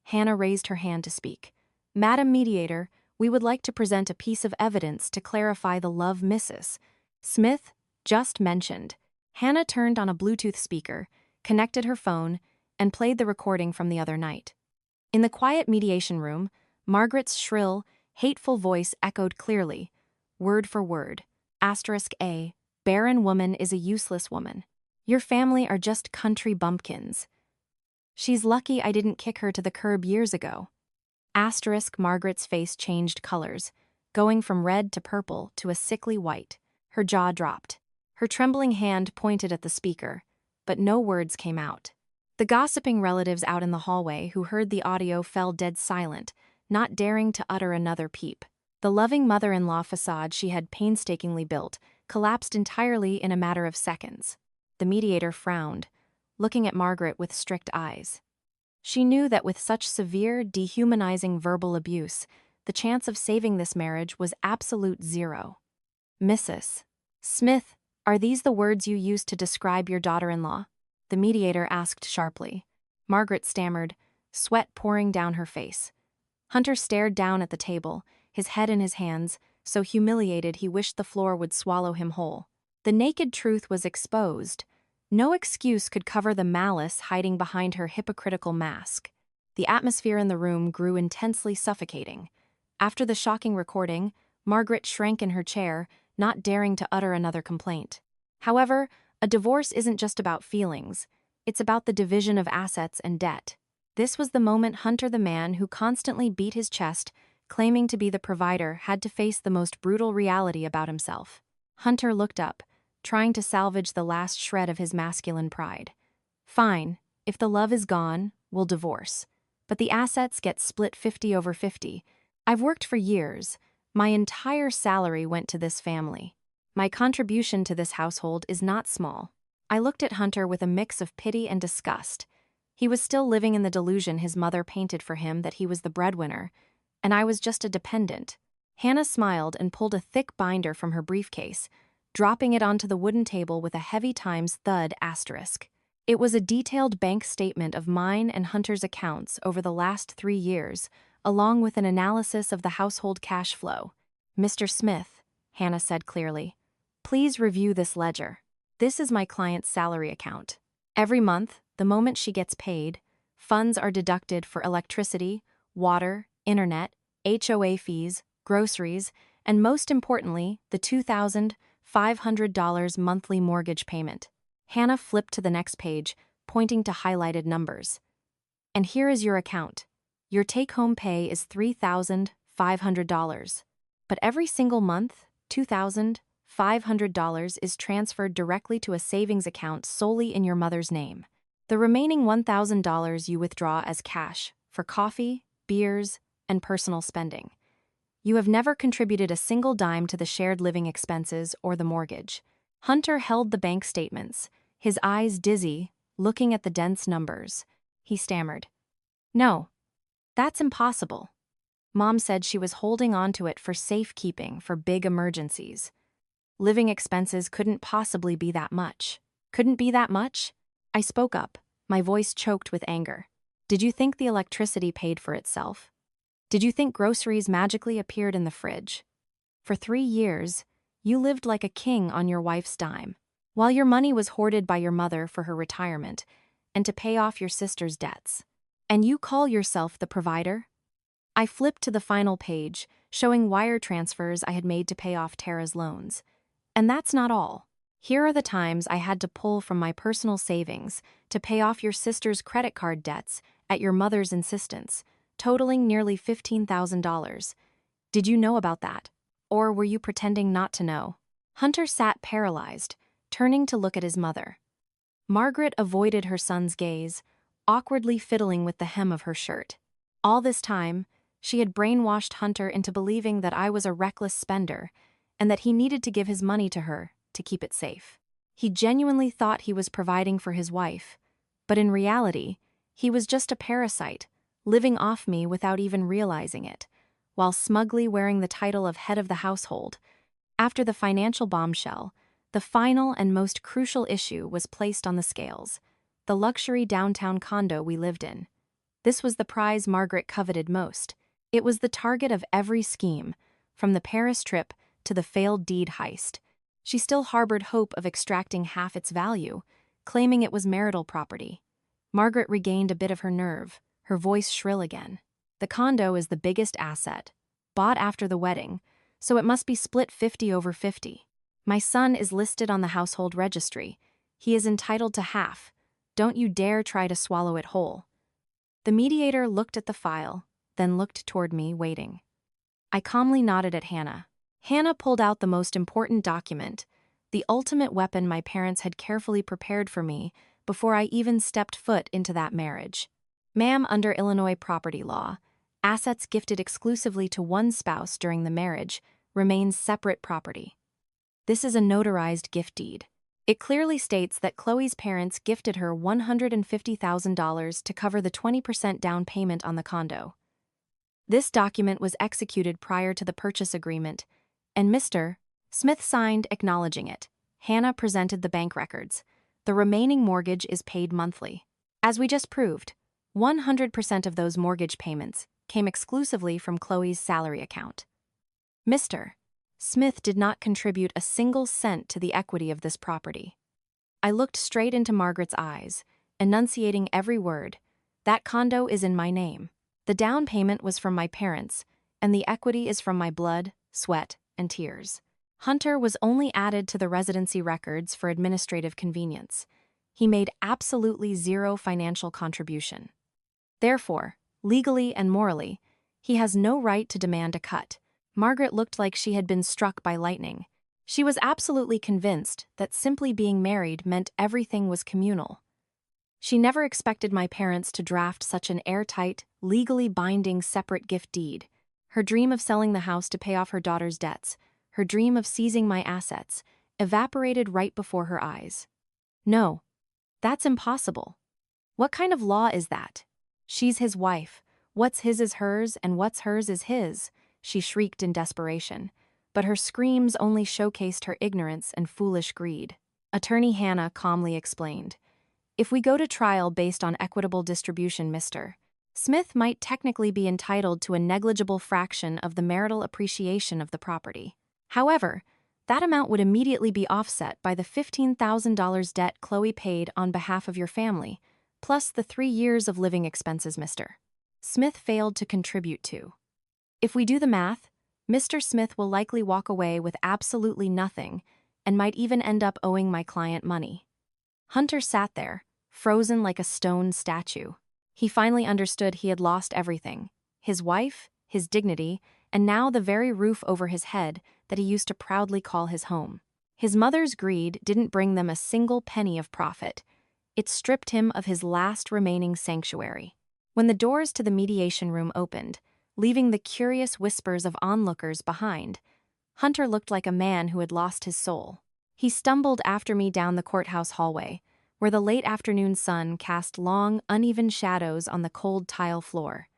Hannah raised her hand to speak. Madam Mediator, we would like to present a piece of evidence to clarify the love Mrs. Smith just mentioned. Hannah turned on a Bluetooth speaker, connected her phone, and played the recording from the other night. In the quiet mediation room, Margaret's shrill, hateful voice echoed clearly, word for word. *A. Barren woman is a useless woman. Your family are just country bumpkins. She's lucky I didn't kick her to the curb years ago. Margaret's face changed colors, going from red to purple to a sickly white. Her jaw dropped. Her trembling hand pointed at the speaker, but no words came out. The gossiping relatives out in the hallway who heard the audio fell dead silent, not daring to utter another peep. The loving mother-in-law facade she had painstakingly built collapsed entirely in a matter of seconds. The mediator frowned, looking at Margaret with strict eyes. She knew that with such severe, dehumanizing verbal abuse, the chance of saving this marriage was absolute zero. Mrs. Smith, are these the words you used to describe your daughter-in-law? The mediator asked sharply. Margaret stammered, sweat pouring down her face. Hunter stared down at the table, his head in his hands, so humiliated he wished the floor would swallow him whole. The naked truth was exposed. No excuse could cover the malice hiding behind her hypocritical mask. The atmosphere in the room grew intensely suffocating. After the shocking recording, Margaret shrank in her chair, not daring to utter another complaint. However, a divorce isn't just about feelings. It's about the division of assets and debt. This was the moment Hunter, the man who constantly beat his chest, claiming to be the provider, had to face the most brutal reality about himself. Hunter looked up, trying to salvage the last shred of his masculine pride. Fine, if the love is gone, we'll divorce. But the assets get split 50-50. I've worked for years. My entire salary went to this family. My contribution to this household is not small. I looked at Hunter with a mix of pity and disgust. He was still living in the delusion his mother painted for him that he was the breadwinner, and I was just a dependent. Hannah smiled and pulled a thick binder from her briefcase, dropping it onto the wooden table with a heavy times thud asterisk. It was a detailed bank statement of mine and Hunter's accounts over the last 3 years, along with an analysis of the household cash flow. Mr. Smith, Hannah said clearly, please review this ledger. This is my client's salary account. Every month, the moment she gets paid, funds are deducted for electricity, water, internet, HOA fees, groceries, and most importantly, the $2,500 monthly mortgage payment. Hannah flipped to the next page, pointing to highlighted numbers. And here is your account. Your take-home pay is $3,500. But every single month, $2,500 is transferred directly to a savings account solely in your mother's name. The remaining $1,000 you withdraw as cash for coffee, beers, and personal spending. You have never contributed a single dime to the shared living expenses or the mortgage. Hunter held the bank statements, his eyes dizzy, looking at the dense numbers. He stammered, "No, that's impossible." Mom said she was holding on to it for safekeeping for big emergencies. Living expenses couldn't possibly be that much. Couldn't be that much? I spoke up, my voice choked with anger. Did you think the electricity paid for itself? Did you think groceries magically appeared in the fridge? For 3 years, you lived like a king on your wife's dime, while your money was hoarded by your mother for her retirement and to pay off your sister's debts. And you call yourself the provider? I flipped to the final page, showing wire transfers I had made to pay off Tara's loans. And that's not all. Here are the times I had to pull from my personal savings to pay off your sister's credit card debts at your mother's insistence, totaling nearly $15,000. Did you know about that? Or were you pretending not to know? Hunter sat paralyzed, turning to look at his mother. Margaret avoided her son's gaze, awkwardly fiddling with the hem of her shirt. All this time, she had brainwashed Hunter into believing that I was a reckless spender and that he needed to give his money to her to keep it safe. He genuinely thought he was providing for his wife, but in reality, he was just a parasite, living off me without even realizing it, while smugly wearing the title of head of the household. After the financial bombshell, the final and most crucial issue was placed on the scales: the luxury downtown condo we lived in. This was the prize Margaret coveted most. It was the target of every scheme, from the Paris trip to the failed deed heist. She still harbored hope of extracting half its value, claiming it was marital property. Margaret regained a bit of her nerve, her voice shrill again. The condo is the biggest asset, bought after the wedding, so it must be split 50/50. My son is listed on the household registry. He is entitled to half. Don't you dare try to swallow it whole. The mediator looked at the file, then looked toward me, waiting. I calmly nodded at Hannah. Hannah pulled out the most important document, the ultimate weapon my parents had carefully prepared for me before I even stepped foot into that marriage. Ma'am, under Illinois property law, assets gifted exclusively to one spouse during the marriage remains separate property. This is a notarized gift deed. It clearly states that Chloe's parents gifted her $150,000 to cover the 20% down payment on the condo. This document was executed prior to the purchase agreement, and Mr. Smith signed acknowledging it. Hannah presented the bank records. The remaining mortgage is paid monthly. As we just proved, 100% of those mortgage payments came exclusively from Chloe's salary account. Mr. Smith did not contribute a single cent to the equity of this property. I looked straight into Margaret's eyes, enunciating every word. That condo is in my name. The down payment was from my parents, and the equity is from my blood, sweat, and tears. Hunter was only added to the residency records for administrative convenience. He made absolutely zero financial contribution. Therefore, legally and morally, he has no right to demand a cut. Margaret looked like she had been struck by lightning. She was absolutely convinced that simply being married meant everything was communal. She never expected my parents to draft such an airtight, legally binding separate gift deed. Her dream of selling the house to pay off her daughter's debts, her dream of seizing my assets, evaporated right before her eyes. No, that's impossible. What kind of law is that? She's his wife. What's his is hers, and what's hers is his, she shrieked in desperation. But her screams only showcased her ignorance and foolish greed. Attorney Hannah calmly explained, "If we go to trial based on equitable distribution, Mr. Smith might technically be entitled to a negligible fraction of the marital appreciation of the property. However, that amount would immediately be offset by the $15,000 debt Chloe paid on behalf of your family, plus the 3 years of living expenses Mr. Smith failed to contribute to. If we do the math, Mr. Smith will likely walk away with absolutely nothing and might even end up owing my client money. Hunter sat there, frozen like a stone statue. He finally understood he had lost everything: his wife, his dignity, and now the very roof over his head that he used to proudly call his home. His mother's greed didn't bring them a single penny of profit. It stripped him of his last remaining sanctuary. When the doors to the mediation room opened, leaving the curious whispers of onlookers behind, Hunter looked like a man who had lost his soul. He stumbled after me down the courthouse hallway, where the late afternoon sun cast long, uneven shadows on the cold tile floor.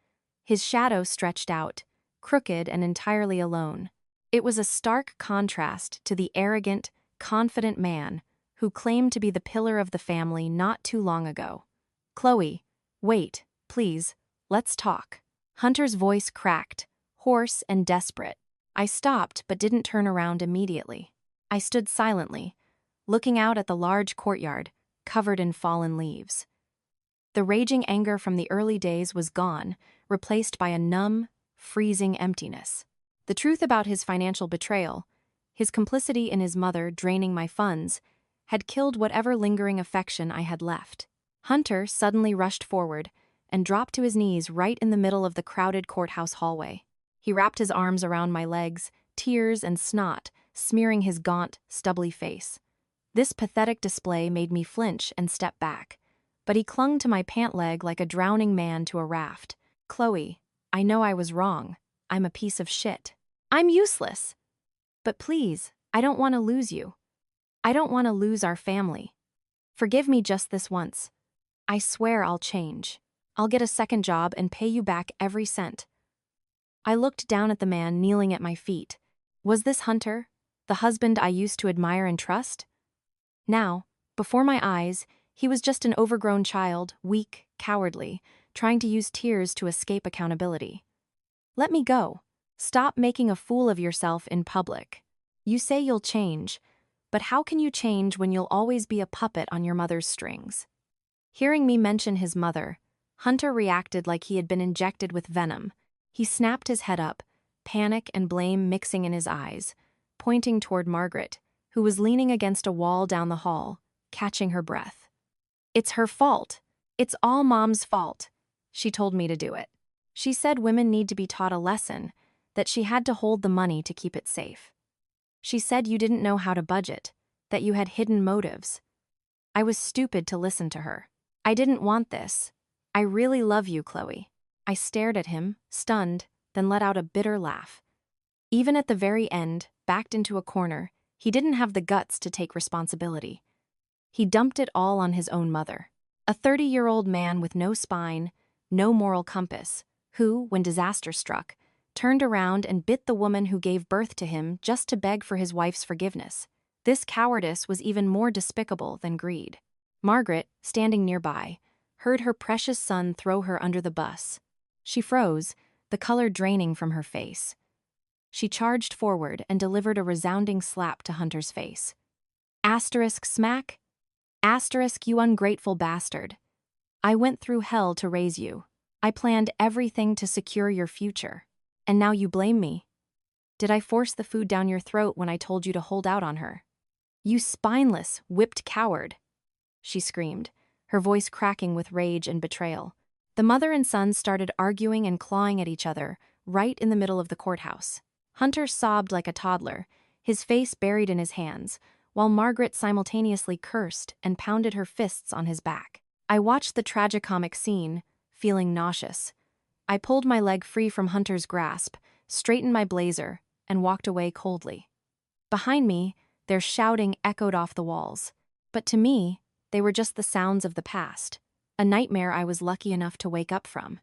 His shadow stretched out, crooked and entirely alone. It was a stark contrast to the arrogant, confident man who claimed to be the pillar of the family not too long ago. "Chloe, wait, please, let's talk." Hunter's voice cracked, hoarse and desperate. I stopped but didn't turn around immediately. I stood silently, looking out at the large courtyard, covered in fallen leaves. The raging anger from the early days was gone, replaced by a numb, freezing emptiness. The truth about his financial betrayal, his complicity in his mother draining my funds, had killed whatever lingering affection I had left. Hunter suddenly rushed forward and dropped to his knees right in the middle of the crowded courthouse hallway. He wrapped his arms around my legs, tears and snot smearing his gaunt, stubbly face. This pathetic display made me flinch and step back, but he clung to my pant leg like a drowning man to a raft. "Chloe, I know I was wrong. I'm a piece of shit. I'm useless. But please, I don't want to lose you. I don't want to lose our family. Forgive me just this once. I swear I'll change. I'll get a second job and pay you back every cent." I looked down at the man kneeling at my feet. Was this Hunter, the husband I used to admire and trust? Now, before my eyes, he was just an overgrown child, weak, cowardly, trying to use tears to escape accountability. "Let me go. Stop making a fool of yourself in public. You say you'll change, but how can you change when you'll always be a puppet on your mother's strings?" Hearing me mention his mother, Hunter reacted like he had been injected with venom. He snapped his head up, panic and blame mixing in his eyes, pointing toward Margaret, who was leaning against a wall down the hall, catching her breath. "It's her fault. It's all Mom's fault. She told me to do it. She said women need to be taught a lesson, that she had to hold the money to keep it safe. She said you didn't know how to budget, that you had hidden motives. I was stupid to listen to her. I didn't want this. I really love you, Chloe." I stared at him, stunned, then let out a bitter laugh. Even at the very end, backed into a corner, he didn't have the guts to take responsibility. He dumped it all on his own mother. A 30-year-old man with no spine, no moral compass, who, when disaster struck, turned around and bit the woman who gave birth to him just to beg for his wife's forgiveness. This cowardice was even more despicable than greed. Margaret, standing nearby, heard her precious son throw her under the bus. She froze, the color draining from her face. She charged forward and delivered a resounding slap to Hunter's face. Asterisk smack? Asterisk, you ungrateful bastard. I went through hell to raise you. I planned everything to secure your future. And now you blame me? Did I force the food down your throat when I told you to hold out on her? You spineless, whipped coward, she screamed, her voice cracking with rage and betrayal. The mother and son started arguing and clawing at each other, right in the middle of the courthouse. Hunter sobbed like a toddler, his face buried in his hands, while Margaret simultaneously cursed and pounded her fists on his back. I watched the tragicomic scene, feeling nauseous. I pulled my leg free from Hunter's grasp, straightened my blazer, and walked away coldly. Behind me, their shouting echoed off the walls. But to me, they were just the sounds of the past, a nightmare I was lucky enough to wake up from.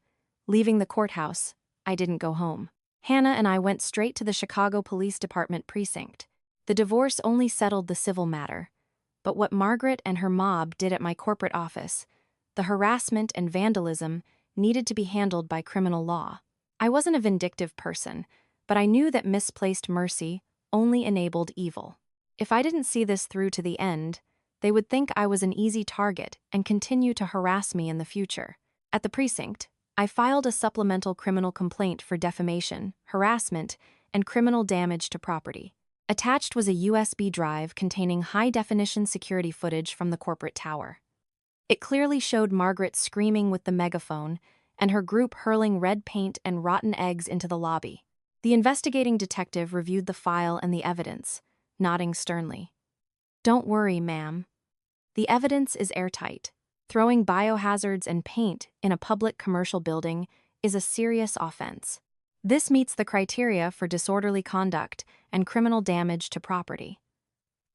Leaving the courthouse, I didn't go home. Hannah and I went straight to the Chicago Police Department precinct. The divorce only settled the civil matter, but what Margaret and her mob did at my corporate office, the harassment and vandalism, needed to be handled by criminal law. I wasn't a vindictive person, but I knew that misplaced mercy only enabled evil. If I didn't see this through to the end, they would think I was an easy target and continue to harass me in the future. At the precinct, I filed a supplemental criminal complaint for defamation, harassment, and criminal damage to property. Attached was a USB drive containing high-definition security footage from the corporate tower. It clearly showed Margaret screaming with the megaphone and her group hurling red paint and rotten eggs into the lobby. The investigating detective reviewed the file and the evidence, nodding sternly. "Don't worry, ma'am. The evidence is airtight. Throwing biohazards and paint in a public commercial building is a serious offense. This meets the criteria for disorderly conduct and criminal damage to property.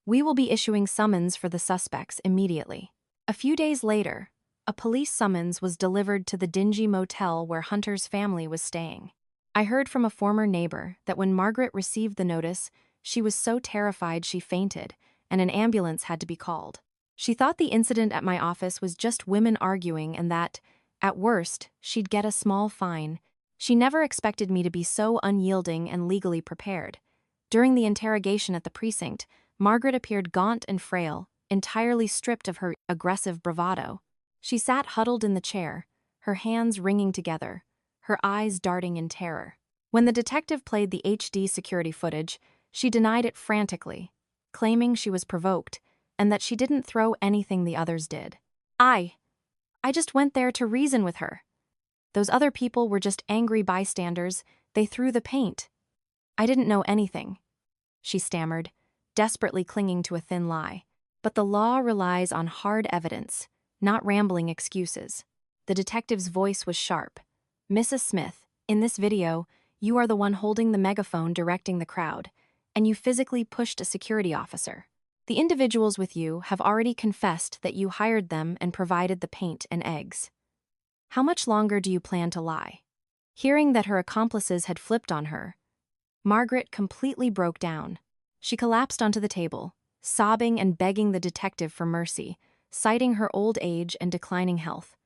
We will be issuing summons for the suspects immediately." A few days later, a police summons was delivered to the dingy motel where Hunter's family was staying. I heard from a former neighbor that when Margaret received the notice, she was so terrified she fainted, and an ambulance had to be called. She thought the incident at my office was just women arguing and that, at worst, she'd get a small fine. She never expected me to be so unyielding and legally prepared. During the interrogation at the precinct, Margaret appeared gaunt and frail, entirely stripped of her aggressive bravado. She sat huddled in the chair, her hands wringing together, her eyes darting in terror. When the detective played the HD security footage, she denied it frantically, claiming she was provoked and that she didn't throw anything the others did. I just went there to reason with her. Those other people were just angry bystanders. They threw the paint. I didn't know anything," she stammered, desperately clinging to a thin lie. But the law relies on hard evidence, not rambling excuses. The detective's voice was sharp. "Mrs. Smith, in this video, you are the one holding the megaphone directing the crowd, and you physically pushed a security officer. The individuals with you have already confessed that you hired them and provided the paint and eggs. How much longer do you plan to lie?" Hearing that her accomplices had flipped on her, Margaret completely broke down. She collapsed onto the table, sobbing and begging the detective for mercy, citing her old age and declining health.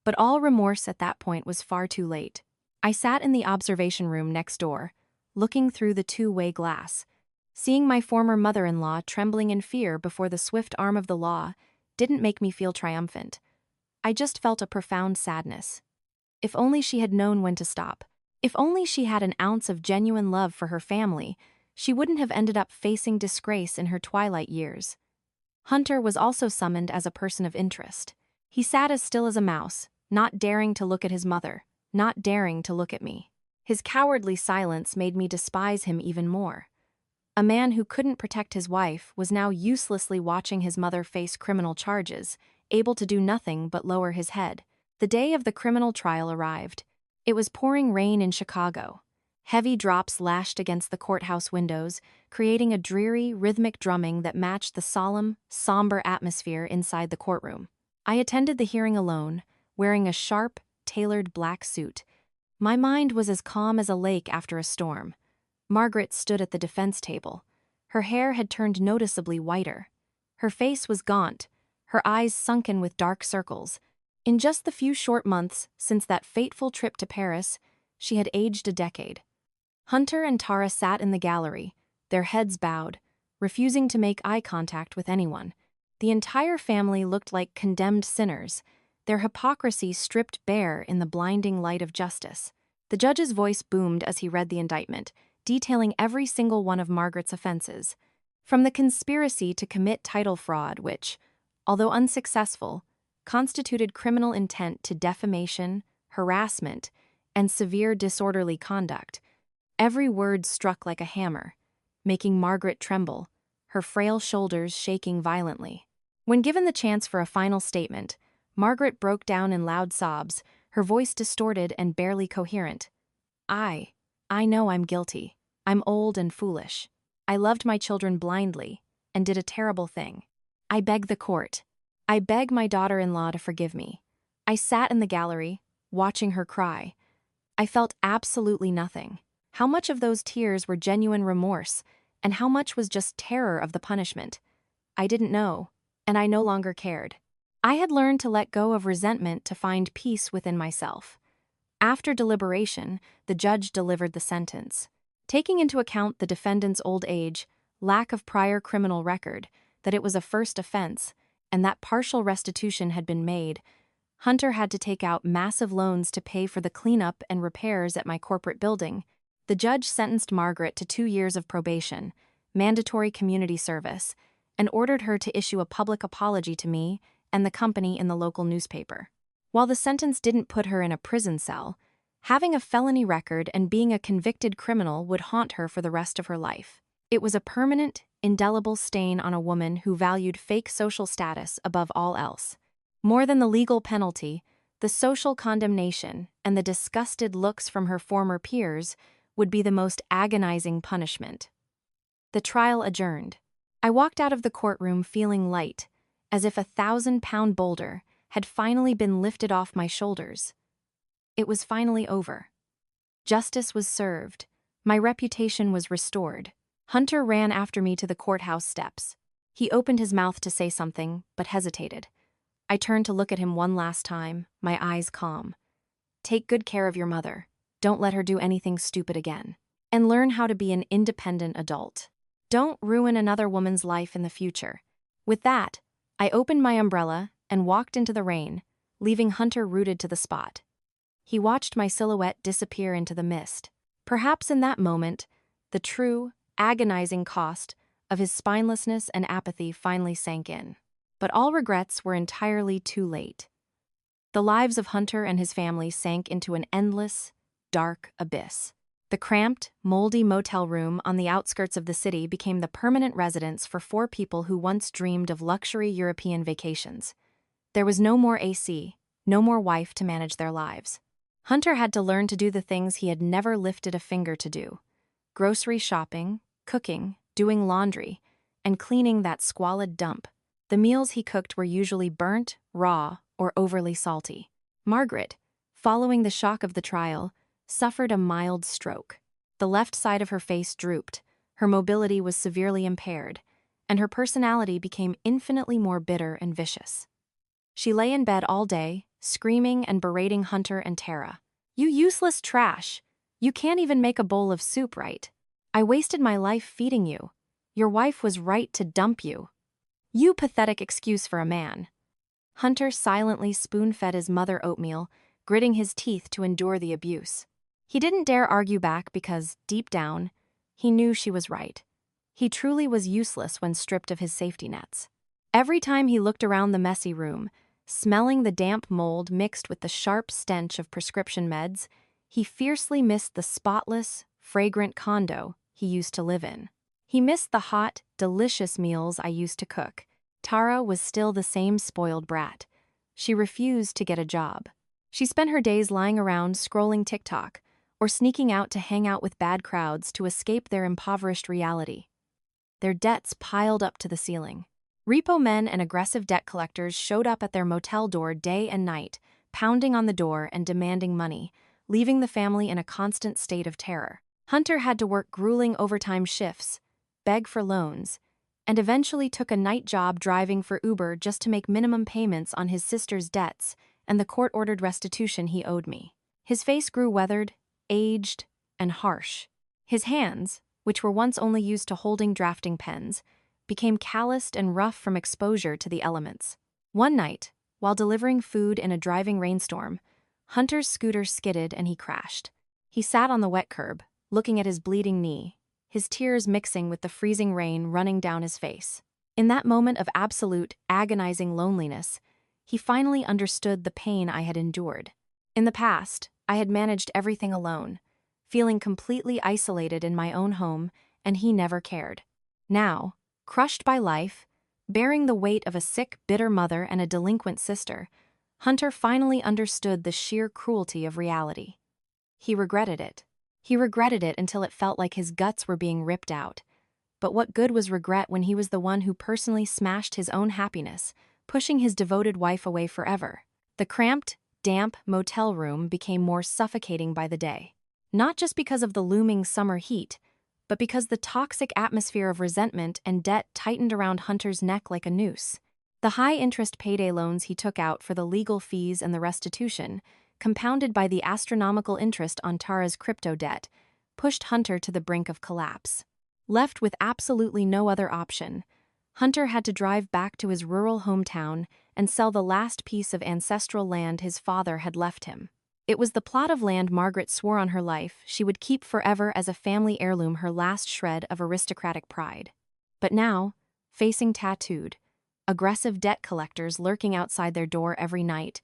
But all remorse at that point was far too late. I sat in the observation room next door, looking through the two-way glass. Seeing my former mother-in-law trembling in fear before the swift arm of the law didn't make me feel triumphant. I just felt a profound sadness. If only she had known when to stop. If only she had an ounce of genuine love for her family, she wouldn't have ended up facing disgrace in her twilight years. Hunter was also summoned as a person of interest. He sat as still as a mouse, not daring to look at his mother, not daring to look at me. His cowardly silence made me despise him even more. A man who couldn't protect his wife was now uselessly watching his mother face criminal charges, able to do nothing but lower his head. The day of the criminal trial arrived. It was pouring rain in Chicago. Heavy drops lashed against the courthouse windows, creating a dreary, rhythmic drumming that matched the solemn, somber atmosphere inside the courtroom. I attended the hearing alone, wearing a sharp, tailored black suit. My mind was as calm as a lake after a storm. Margaret stood at the defense table. Her hair had turned noticeably whiter. Her face was gaunt, her eyes sunken with dark circles. In just the few short months since that fateful trip to Paris, she had aged a decade. Hunter and Tara sat in the gallery, their heads bowed, refusing to make eye contact with anyone. The entire family looked like condemned sinners, their hypocrisy stripped bare in the blinding light of justice. The judge's voice boomed as he read the indictment, detailing every single one of Margaret's offenses. From the conspiracy to commit title fraud, which, although unsuccessful, constituted criminal intent to defamation, harassment, and severe disorderly conduct. Every word struck like a hammer, making Margaret tremble, her frail shoulders shaking violently. When given the chance for a final statement, Margaret broke down in loud sobs, her voice distorted and barely coherent. I know I'm guilty. I'm old and foolish. I loved my children blindly and did a terrible thing. I beg the court. I beg my daughter-in-law to forgive me. I sat in the gallery, watching her cry. I felt absolutely nothing. How much of those tears were genuine remorse, and how much was just terror of the punishment? I didn't know, and I no longer cared. I had learned to let go of resentment to find peace within myself. After deliberation, the judge delivered the sentence. Taking into account the defendant's old age, lack of prior criminal record, that it was a first offense, and that partial restitution had been made, Hunter had to take out massive loans to pay for the cleanup and repairs at my corporate building. The judge sentenced Margaret to 2 years of probation, mandatory community service, and ordered her to issue a public apology to me and the company in the local newspaper. While the sentence didn't put her in a prison cell, having a felony record and being a convicted criminal would haunt her for the rest of her life. It was a permanent, indelible stain on a woman who valued fake social status above all else. More than the legal penalty, the social condemnation and the disgusted looks from her former peers would be the most agonizing punishment. The trial adjourned. I walked out of the courtroom feeling light, as if a 1,000-pound boulder had finally been lifted off my shoulders. It was finally over. Justice was served. My reputation was restored. Hunter ran after me to the courthouse steps. He opened his mouth to say something, but hesitated. I turned to look at him one last time, my eyes calm. Take good care of your mother. Don't let her do anything stupid again. And learn how to be an independent adult. Don't ruin another woman's life in the future. With that, I opened my umbrella and walked into the rain, leaving Hunter rooted to the spot. He watched my silhouette disappear into the mist. Perhaps in that moment, the true, agonizing cost of his spinelessness and apathy finally sank in. But all regrets were entirely too late. The lives of Hunter and his family sank into an endless, dark abyss. The cramped, moldy motel room on the outskirts of the city became the permanent residence for 4 people who once dreamed of luxury European vacations. There was no more AC, no more wife to manage their lives. Hunter had to learn to do the things he had never lifted a finger to do: grocery shopping, cooking, doing laundry, and cleaning that squalid dump. The meals he cooked were usually burnt, raw, or overly salty. Margaret, following the shock of the trial, suffered a mild stroke. The left side of her face drooped, her mobility was severely impaired, and her personality became infinitely more bitter and vicious. She lay in bed all day, screaming and berating Hunter and Tara. "You useless trash! You can't even make a bowl of soup right. I wasted my life feeding you. Your wife was right to dump you. You pathetic excuse for a man." Hunter silently spoon-fed his mother oatmeal, gritting his teeth to endure the abuse. He didn't dare argue back because, deep down, he knew she was right. He truly was useless when stripped of his safety nets. Every time he looked around the messy room, smelling the damp mold mixed with the sharp stench of prescription meds, he fiercely missed the spotless, fragrant condo he used to live in. He missed the hot, delicious meals I used to cook. Tara was still the same spoiled brat. She refused to get a job. She spent her days lying around scrolling TikTok or sneaking out to hang out with bad crowds to escape their impoverished reality. Their debts piled up to the ceiling. Repo men and aggressive debt collectors showed up at their motel door day and night, pounding on the door and demanding money, leaving the family in a constant state of terror. Hunter had to work grueling overtime shifts, beg for loans, and eventually took a night job driving for Uber just to make minimum payments on his sister's debts and the court-ordered restitution he owed me. His face grew weathered, aged, and harsh. His hands, which were once only used to holding drafting pens, became calloused and rough from exposure to the elements. One night, while delivering food in a driving rainstorm, Hunter's scooter skidded and he crashed. He sat on the wet curb, looking at his bleeding knee, his tears mixing with the freezing rain running down his face. In that moment of absolute, agonizing loneliness, he finally understood the pain I had endured. In the past, I had managed everything alone, feeling completely isolated in my own home, and he never cared. Now, crushed by life, bearing the weight of a sick, bitter mother and a delinquent sister, Hunter finally understood the sheer cruelty of reality. He regretted it. He regretted it until it felt like his guts were being ripped out. But what good was regret when he was the one who personally smashed his own happiness, pushing his devoted wife away forever? The cramped, damp motel room became more suffocating by the day. Not just because of the looming summer heat, but because the toxic atmosphere of resentment and debt tightened around Hunter's neck like a noose. The high-interest payday loans he took out for the legal fees and the restitution, compounded by the astronomical interest on Tara's crypto debt, pushed Hunter to the brink of collapse. Left with absolutely no other option, Hunter had to drive back to his rural hometown and sell the last piece of ancestral land his father had left him. It was the plot of land Margaret swore on her life she would keep forever as a family heirloom, her last shred of aristocratic pride. But now, facing tattooed, aggressive debt collectors lurking outside their door every night,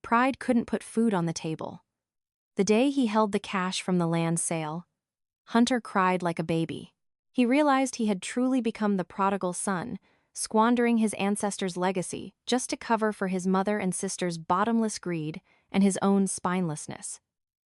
pride couldn't put food on the table. The day he held the cash from the land sale, Hunter cried like a baby. He realized he had truly become the prodigal son, squandering his ancestors' legacy just to cover for his mother and sister's bottomless greed and his own spinelessness.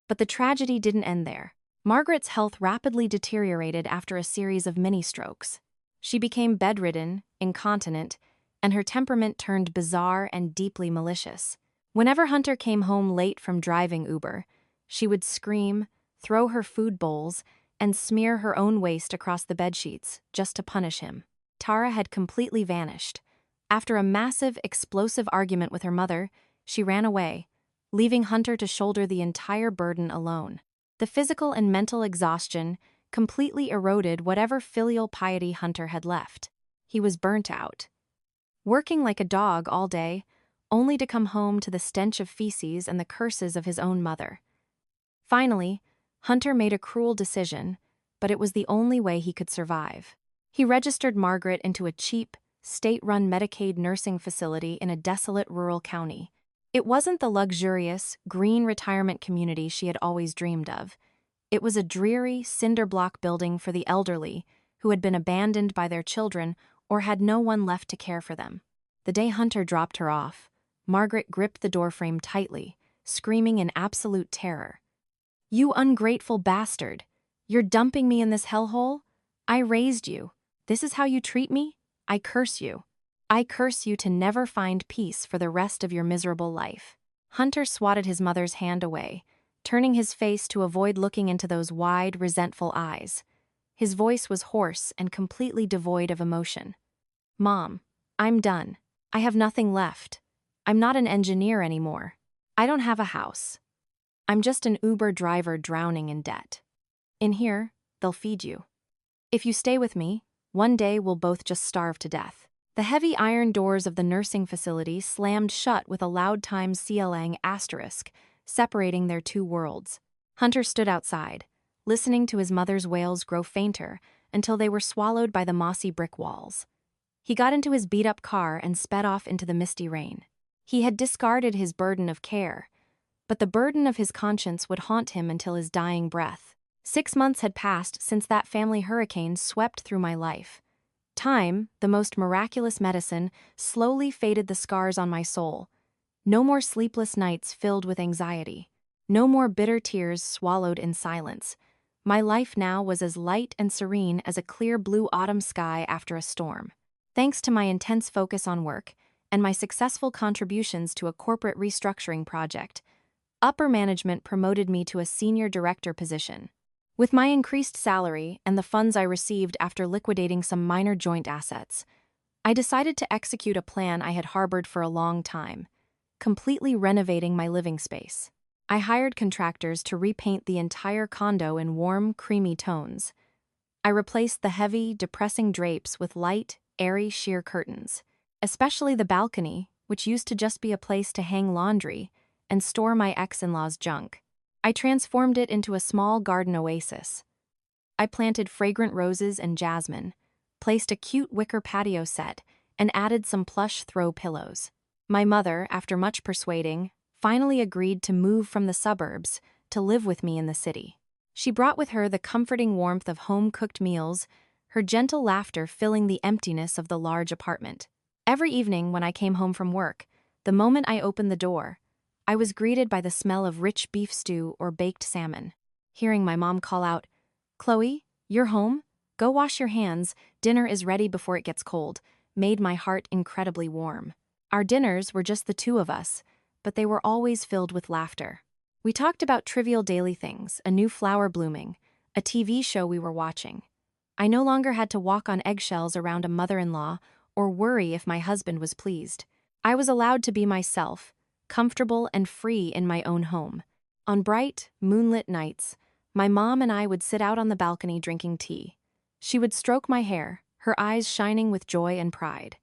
But the tragedy didn't end there. Margaret's health rapidly deteriorated after a series of mini-strokes. She became bedridden, incontinent, and her temperament turned bizarre and deeply malicious. Whenever Hunter came home late from driving Uber, she would scream, throw her food bowls, and smear her own waste across the bedsheets just to punish him. Tara had completely vanished. After a massive, explosive argument with her mother, she ran away, leaving Hunter to shoulder the entire burden alone. The physical and mental exhaustion completely eroded whatever filial piety Hunter had left. He was burnt out. Working like a dog all day, only to come home to the stench of feces and the curses of his own mother. Finally, Hunter made a cruel decision, but it was the only way he could survive. He registered Margaret into a cheap, state-run Medicaid nursing facility in a desolate rural county. It wasn't the luxurious, green retirement community she had always dreamed of. It was a dreary, cinder-block building for the elderly who had been abandoned by their children or had no one left to care for them. The day Hunter dropped her off, Margaret gripped the doorframe tightly, screaming in absolute terror. "You ungrateful bastard! You're dumping me in this hellhole? I raised you. This is how you treat me? I curse you. I curse you to never find peace for the rest of your miserable life." Hunter swatted his mother's hand away, turning his face to avoid looking into those wide, resentful eyes. His voice was hoarse and completely devoid of emotion. "Mom, I'm done. I have nothing left. I'm not an engineer anymore. I don't have a house. I'm just an Uber driver drowning in debt. In here, they'll feed you. If you stay with me, one day we'll both just starve to death." The heavy iron doors of the nursing facility slammed shut with a loud Times CLang asterisk, separating their two worlds. Hunter stood outside, listening to his mother's wails grow fainter until they were swallowed by the mossy brick walls. He got into his beat-up car and sped off into the misty rain. He had discarded his burden of care, but the burden of his conscience would haunt him until his dying breath. 6 months had passed since that family hurricane swept through my life. Time, the most miraculous medicine, slowly faded the scars on my soul. No more sleepless nights filled with anxiety. No more bitter tears swallowed in silence. My life now was as light and serene as a clear blue autumn sky after a storm. Thanks to my intense focus on work and my successful contributions to a corporate restructuring project, upper management promoted me to a senior director position. With my increased salary and the funds I received after liquidating some minor joint assets, I decided to execute a plan I had harbored for a long time, completely renovating my living space. I hired contractors to repaint the entire condo in warm, creamy tones. I replaced the heavy, depressing drapes with light, airy sheer curtains, especially the balcony, which used to just be a place to hang laundry and store my ex-in-law's junk. I transformed it into a small garden oasis. I planted fragrant roses and jasmine, placed a cute wicker patio set, and added some plush throw pillows. My mother, after much persuading, finally agreed to move from the suburbs to live with me in the city. She brought with her the comforting warmth of home-cooked meals, her gentle laughter filling the emptiness of the large apartment. Every evening when I came home from work, the moment I opened the door, I was greeted by the smell of rich beef stew or baked salmon. Hearing my mom call out, "Chloe, you're home? Go wash your hands, dinner is ready before it gets cold," made my heart incredibly warm. Our dinners were just the two of us, but they were always filled with laughter. We talked about trivial daily things, a new flower blooming, a TV show we were watching. I no longer had to walk on eggshells around a mother-in-law or worry if my husband was pleased. I was allowed to be myself, comfortable and free in my own home. On bright, moonlit nights, my mom and I would sit out on the balcony drinking tea. She would stroke my hair, her eyes shining with joy and pride.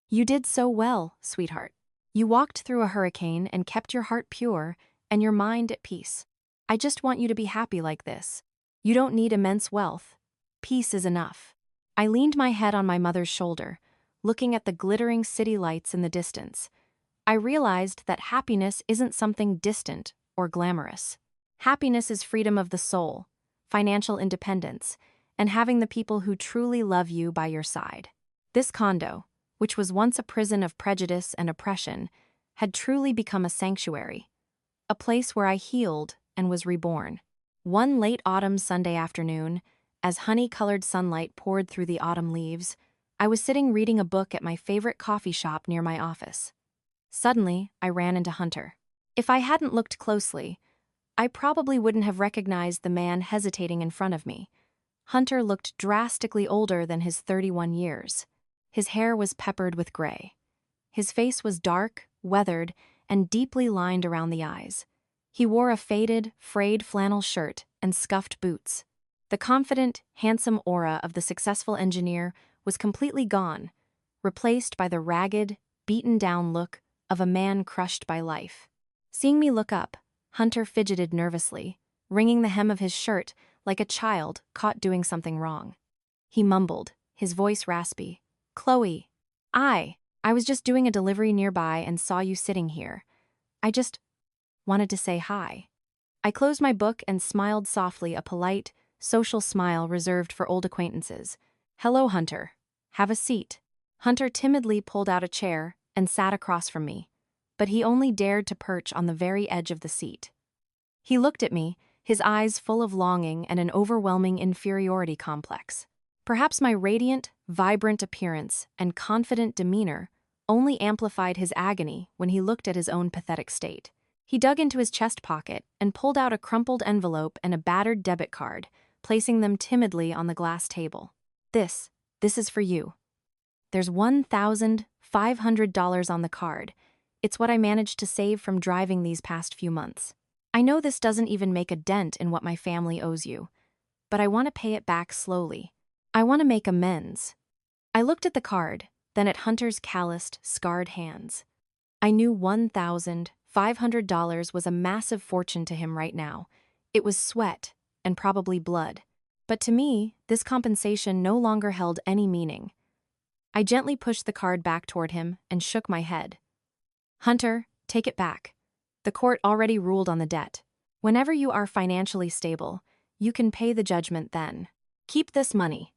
"You did so well, sweetheart. You walked through a hurricane and kept your heart pure, and your mind at peace. I just want you to be happy like this. You don't need immense wealth. Peace is enough. I leaned my head on my mother's shoulder, looking at the glittering city lights in the distance. I realized that happiness isn't something distant or glamorous. Happiness is freedom of the soul, financial independence, and having the people who truly love you by your side. This condo, which was once a prison of prejudice and oppression, had truly become a sanctuary, a place where I healed and was reborn. One late autumn Sunday afternoon, as honey-colored sunlight poured through the autumn leaves, I was sitting reading a book at my favorite coffee shop near my office. Suddenly, I ran into Hunter. If I hadn't looked closely, I probably wouldn't have recognized the man hesitating in front of me. Hunter looked drastically older than his 31 years. His hair was peppered with gray. His face was dark, weathered, and deeply lined around the eyes. He wore a faded, frayed flannel shirt and scuffed boots. The confident, handsome aura of the successful engineer was completely gone, replaced by the ragged, beaten-down look of a man crushed by life. Seeing me look up, Hunter fidgeted nervously, wringing the hem of his shirt like a child caught doing something wrong. He mumbled, his voice raspy. "Chloe, I was just doing a delivery nearby and saw you sitting here. I just wanted to say hi." I closed my book and smiled softly, a polite, social smile reserved for old acquaintances. "Hello, Hunter. Have a seat." Hunter timidly pulled out a chair and sat across from me, but he only dared to perch on the very edge of the seat. He looked at me, his eyes full of longing and an overwhelming inferiority complex. Perhaps my radiant, vibrant appearance and confident demeanor only amplified his agony when he looked at his own pathetic state. He dug into his chest pocket and pulled out a crumpled envelope and a battered debit card, placing them timidly on the glass table. This is for you. There's $1,500 on the card. It's what I managed to save from driving these past few months. I know this doesn't even make a dent in what my family owes you, but I want to pay it back slowly. I want to make amends." I looked at the card, then at Hunter's calloused, scarred hands. I knew $1,500 was a massive fortune to him right now. It was sweat, and probably blood. But to me, this compensation no longer held any meaning. I gently pushed the card back toward him and shook my head. "Hunter, take it back. The court already ruled on the debt. Whenever you are financially stable, you can pay the judgment then. Keep this money.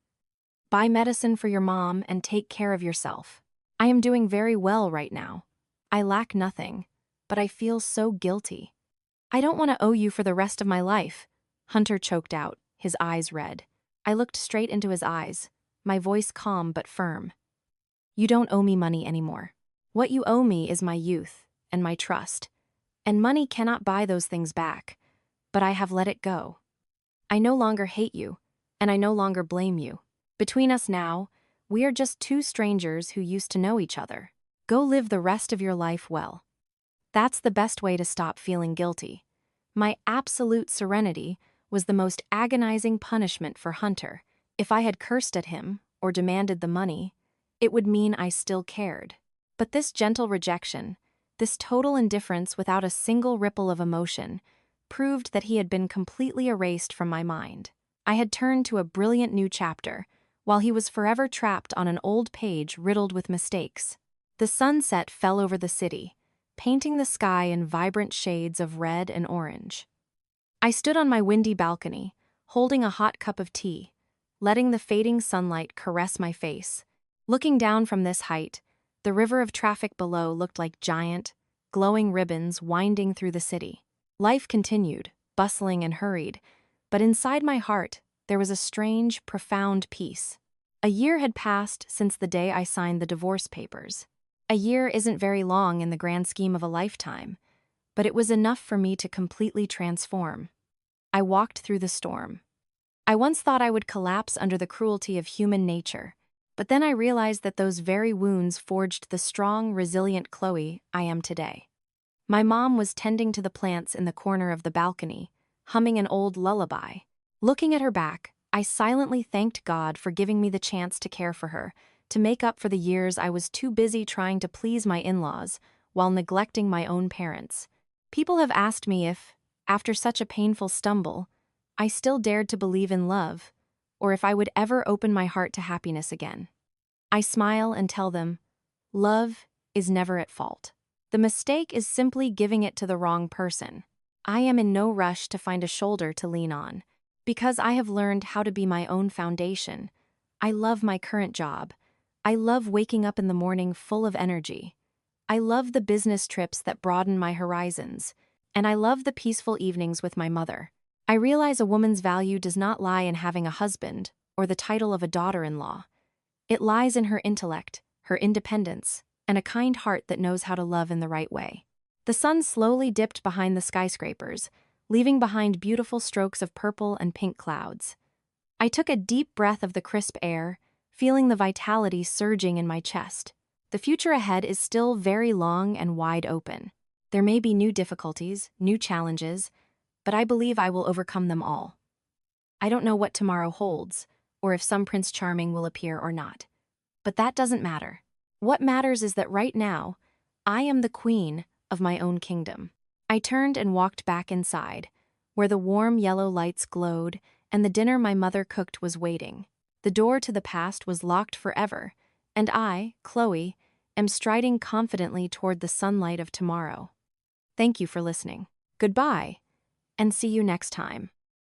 Buy medicine for your mom and take care of yourself. I am doing very well right now. I lack nothing, but I feel so guilty. I don't want to owe you for the rest of my life." Hunter choked out, his eyes red. I looked straight into his eyes, my voice calm but firm. "You don't owe me money anymore. What you owe me is my youth and my trust, and money cannot buy those things back, but I have let it go. I no longer hate you, and I no longer blame you. Between us now, we are just two strangers who used to know each other. Go live the rest of your life well." That's the best way to stop feeling guilty. My absolute serenity was the most agonizing punishment for Hunter. If I had cursed at him or demanded the money, it would mean I still cared. But this gentle rejection, this total indifference without a single ripple of emotion, proved that he had been completely erased from my mind. I had turned to a brilliant new chapter, while he was forever trapped on an old page riddled with mistakes. The sunset fell over the city, painting the sky in vibrant shades of red and orange. I stood on my windy balcony, holding a hot cup of tea, letting the fading sunlight caress my face. Looking down from this height, the river of traffic below looked like giant, glowing ribbons winding through the city. Life continued, bustling and hurried, but inside my heart, there was a strange, profound peace. A year had passed since the day I signed the divorce papers. A year isn't very long in the grand scheme of a lifetime, but it was enough for me to completely transform. I walked through the storm. I once thought I would collapse under the cruelty of human nature, but then I realized that those very wounds forged the strong, resilient Chloe I am today. My mom was tending to the plants in the corner of the balcony, humming an old lullaby. Looking at her back, I silently thanked God for giving me the chance to care for her, to make up for the years I was too busy trying to please my in-laws while neglecting my own parents. People have asked me if, after such a painful stumble, I still dared to believe in love, or if I would ever open my heart to happiness again. I smile and tell them, love is never at fault. The mistake is simply giving it to the wrong person. I am in no rush to find a shoulder to lean on, because I have learned how to be my own foundation. I love my current job. I love waking up in the morning full of energy. I love the business trips that broaden my horizons, and I love the peaceful evenings with my mother. I realize a woman's value does not lie in having a husband or the title of a daughter-in-law. It lies in her intellect, her independence, and a kind heart that knows how to love in the right way. The sun slowly dipped behind the skyscrapers, leaving behind beautiful strokes of purple and pink clouds. I took a deep breath of the crisp air, feeling the vitality surging in my chest. The future ahead is still very long and wide open. There may be new difficulties, new challenges, but I believe I will overcome them all. I don't know what tomorrow holds, or if some Prince Charming will appear or not. But that doesn't matter. What matters is that right now, I am the queen of my own kingdom. I turned and walked back inside, where the warm yellow lights glowed and the dinner my mother cooked was waiting. The door to the past was locked forever, and I, Chloe, am striding confidently toward the sunlight of tomorrow. Thank you for listening. Goodbye, and see you next time.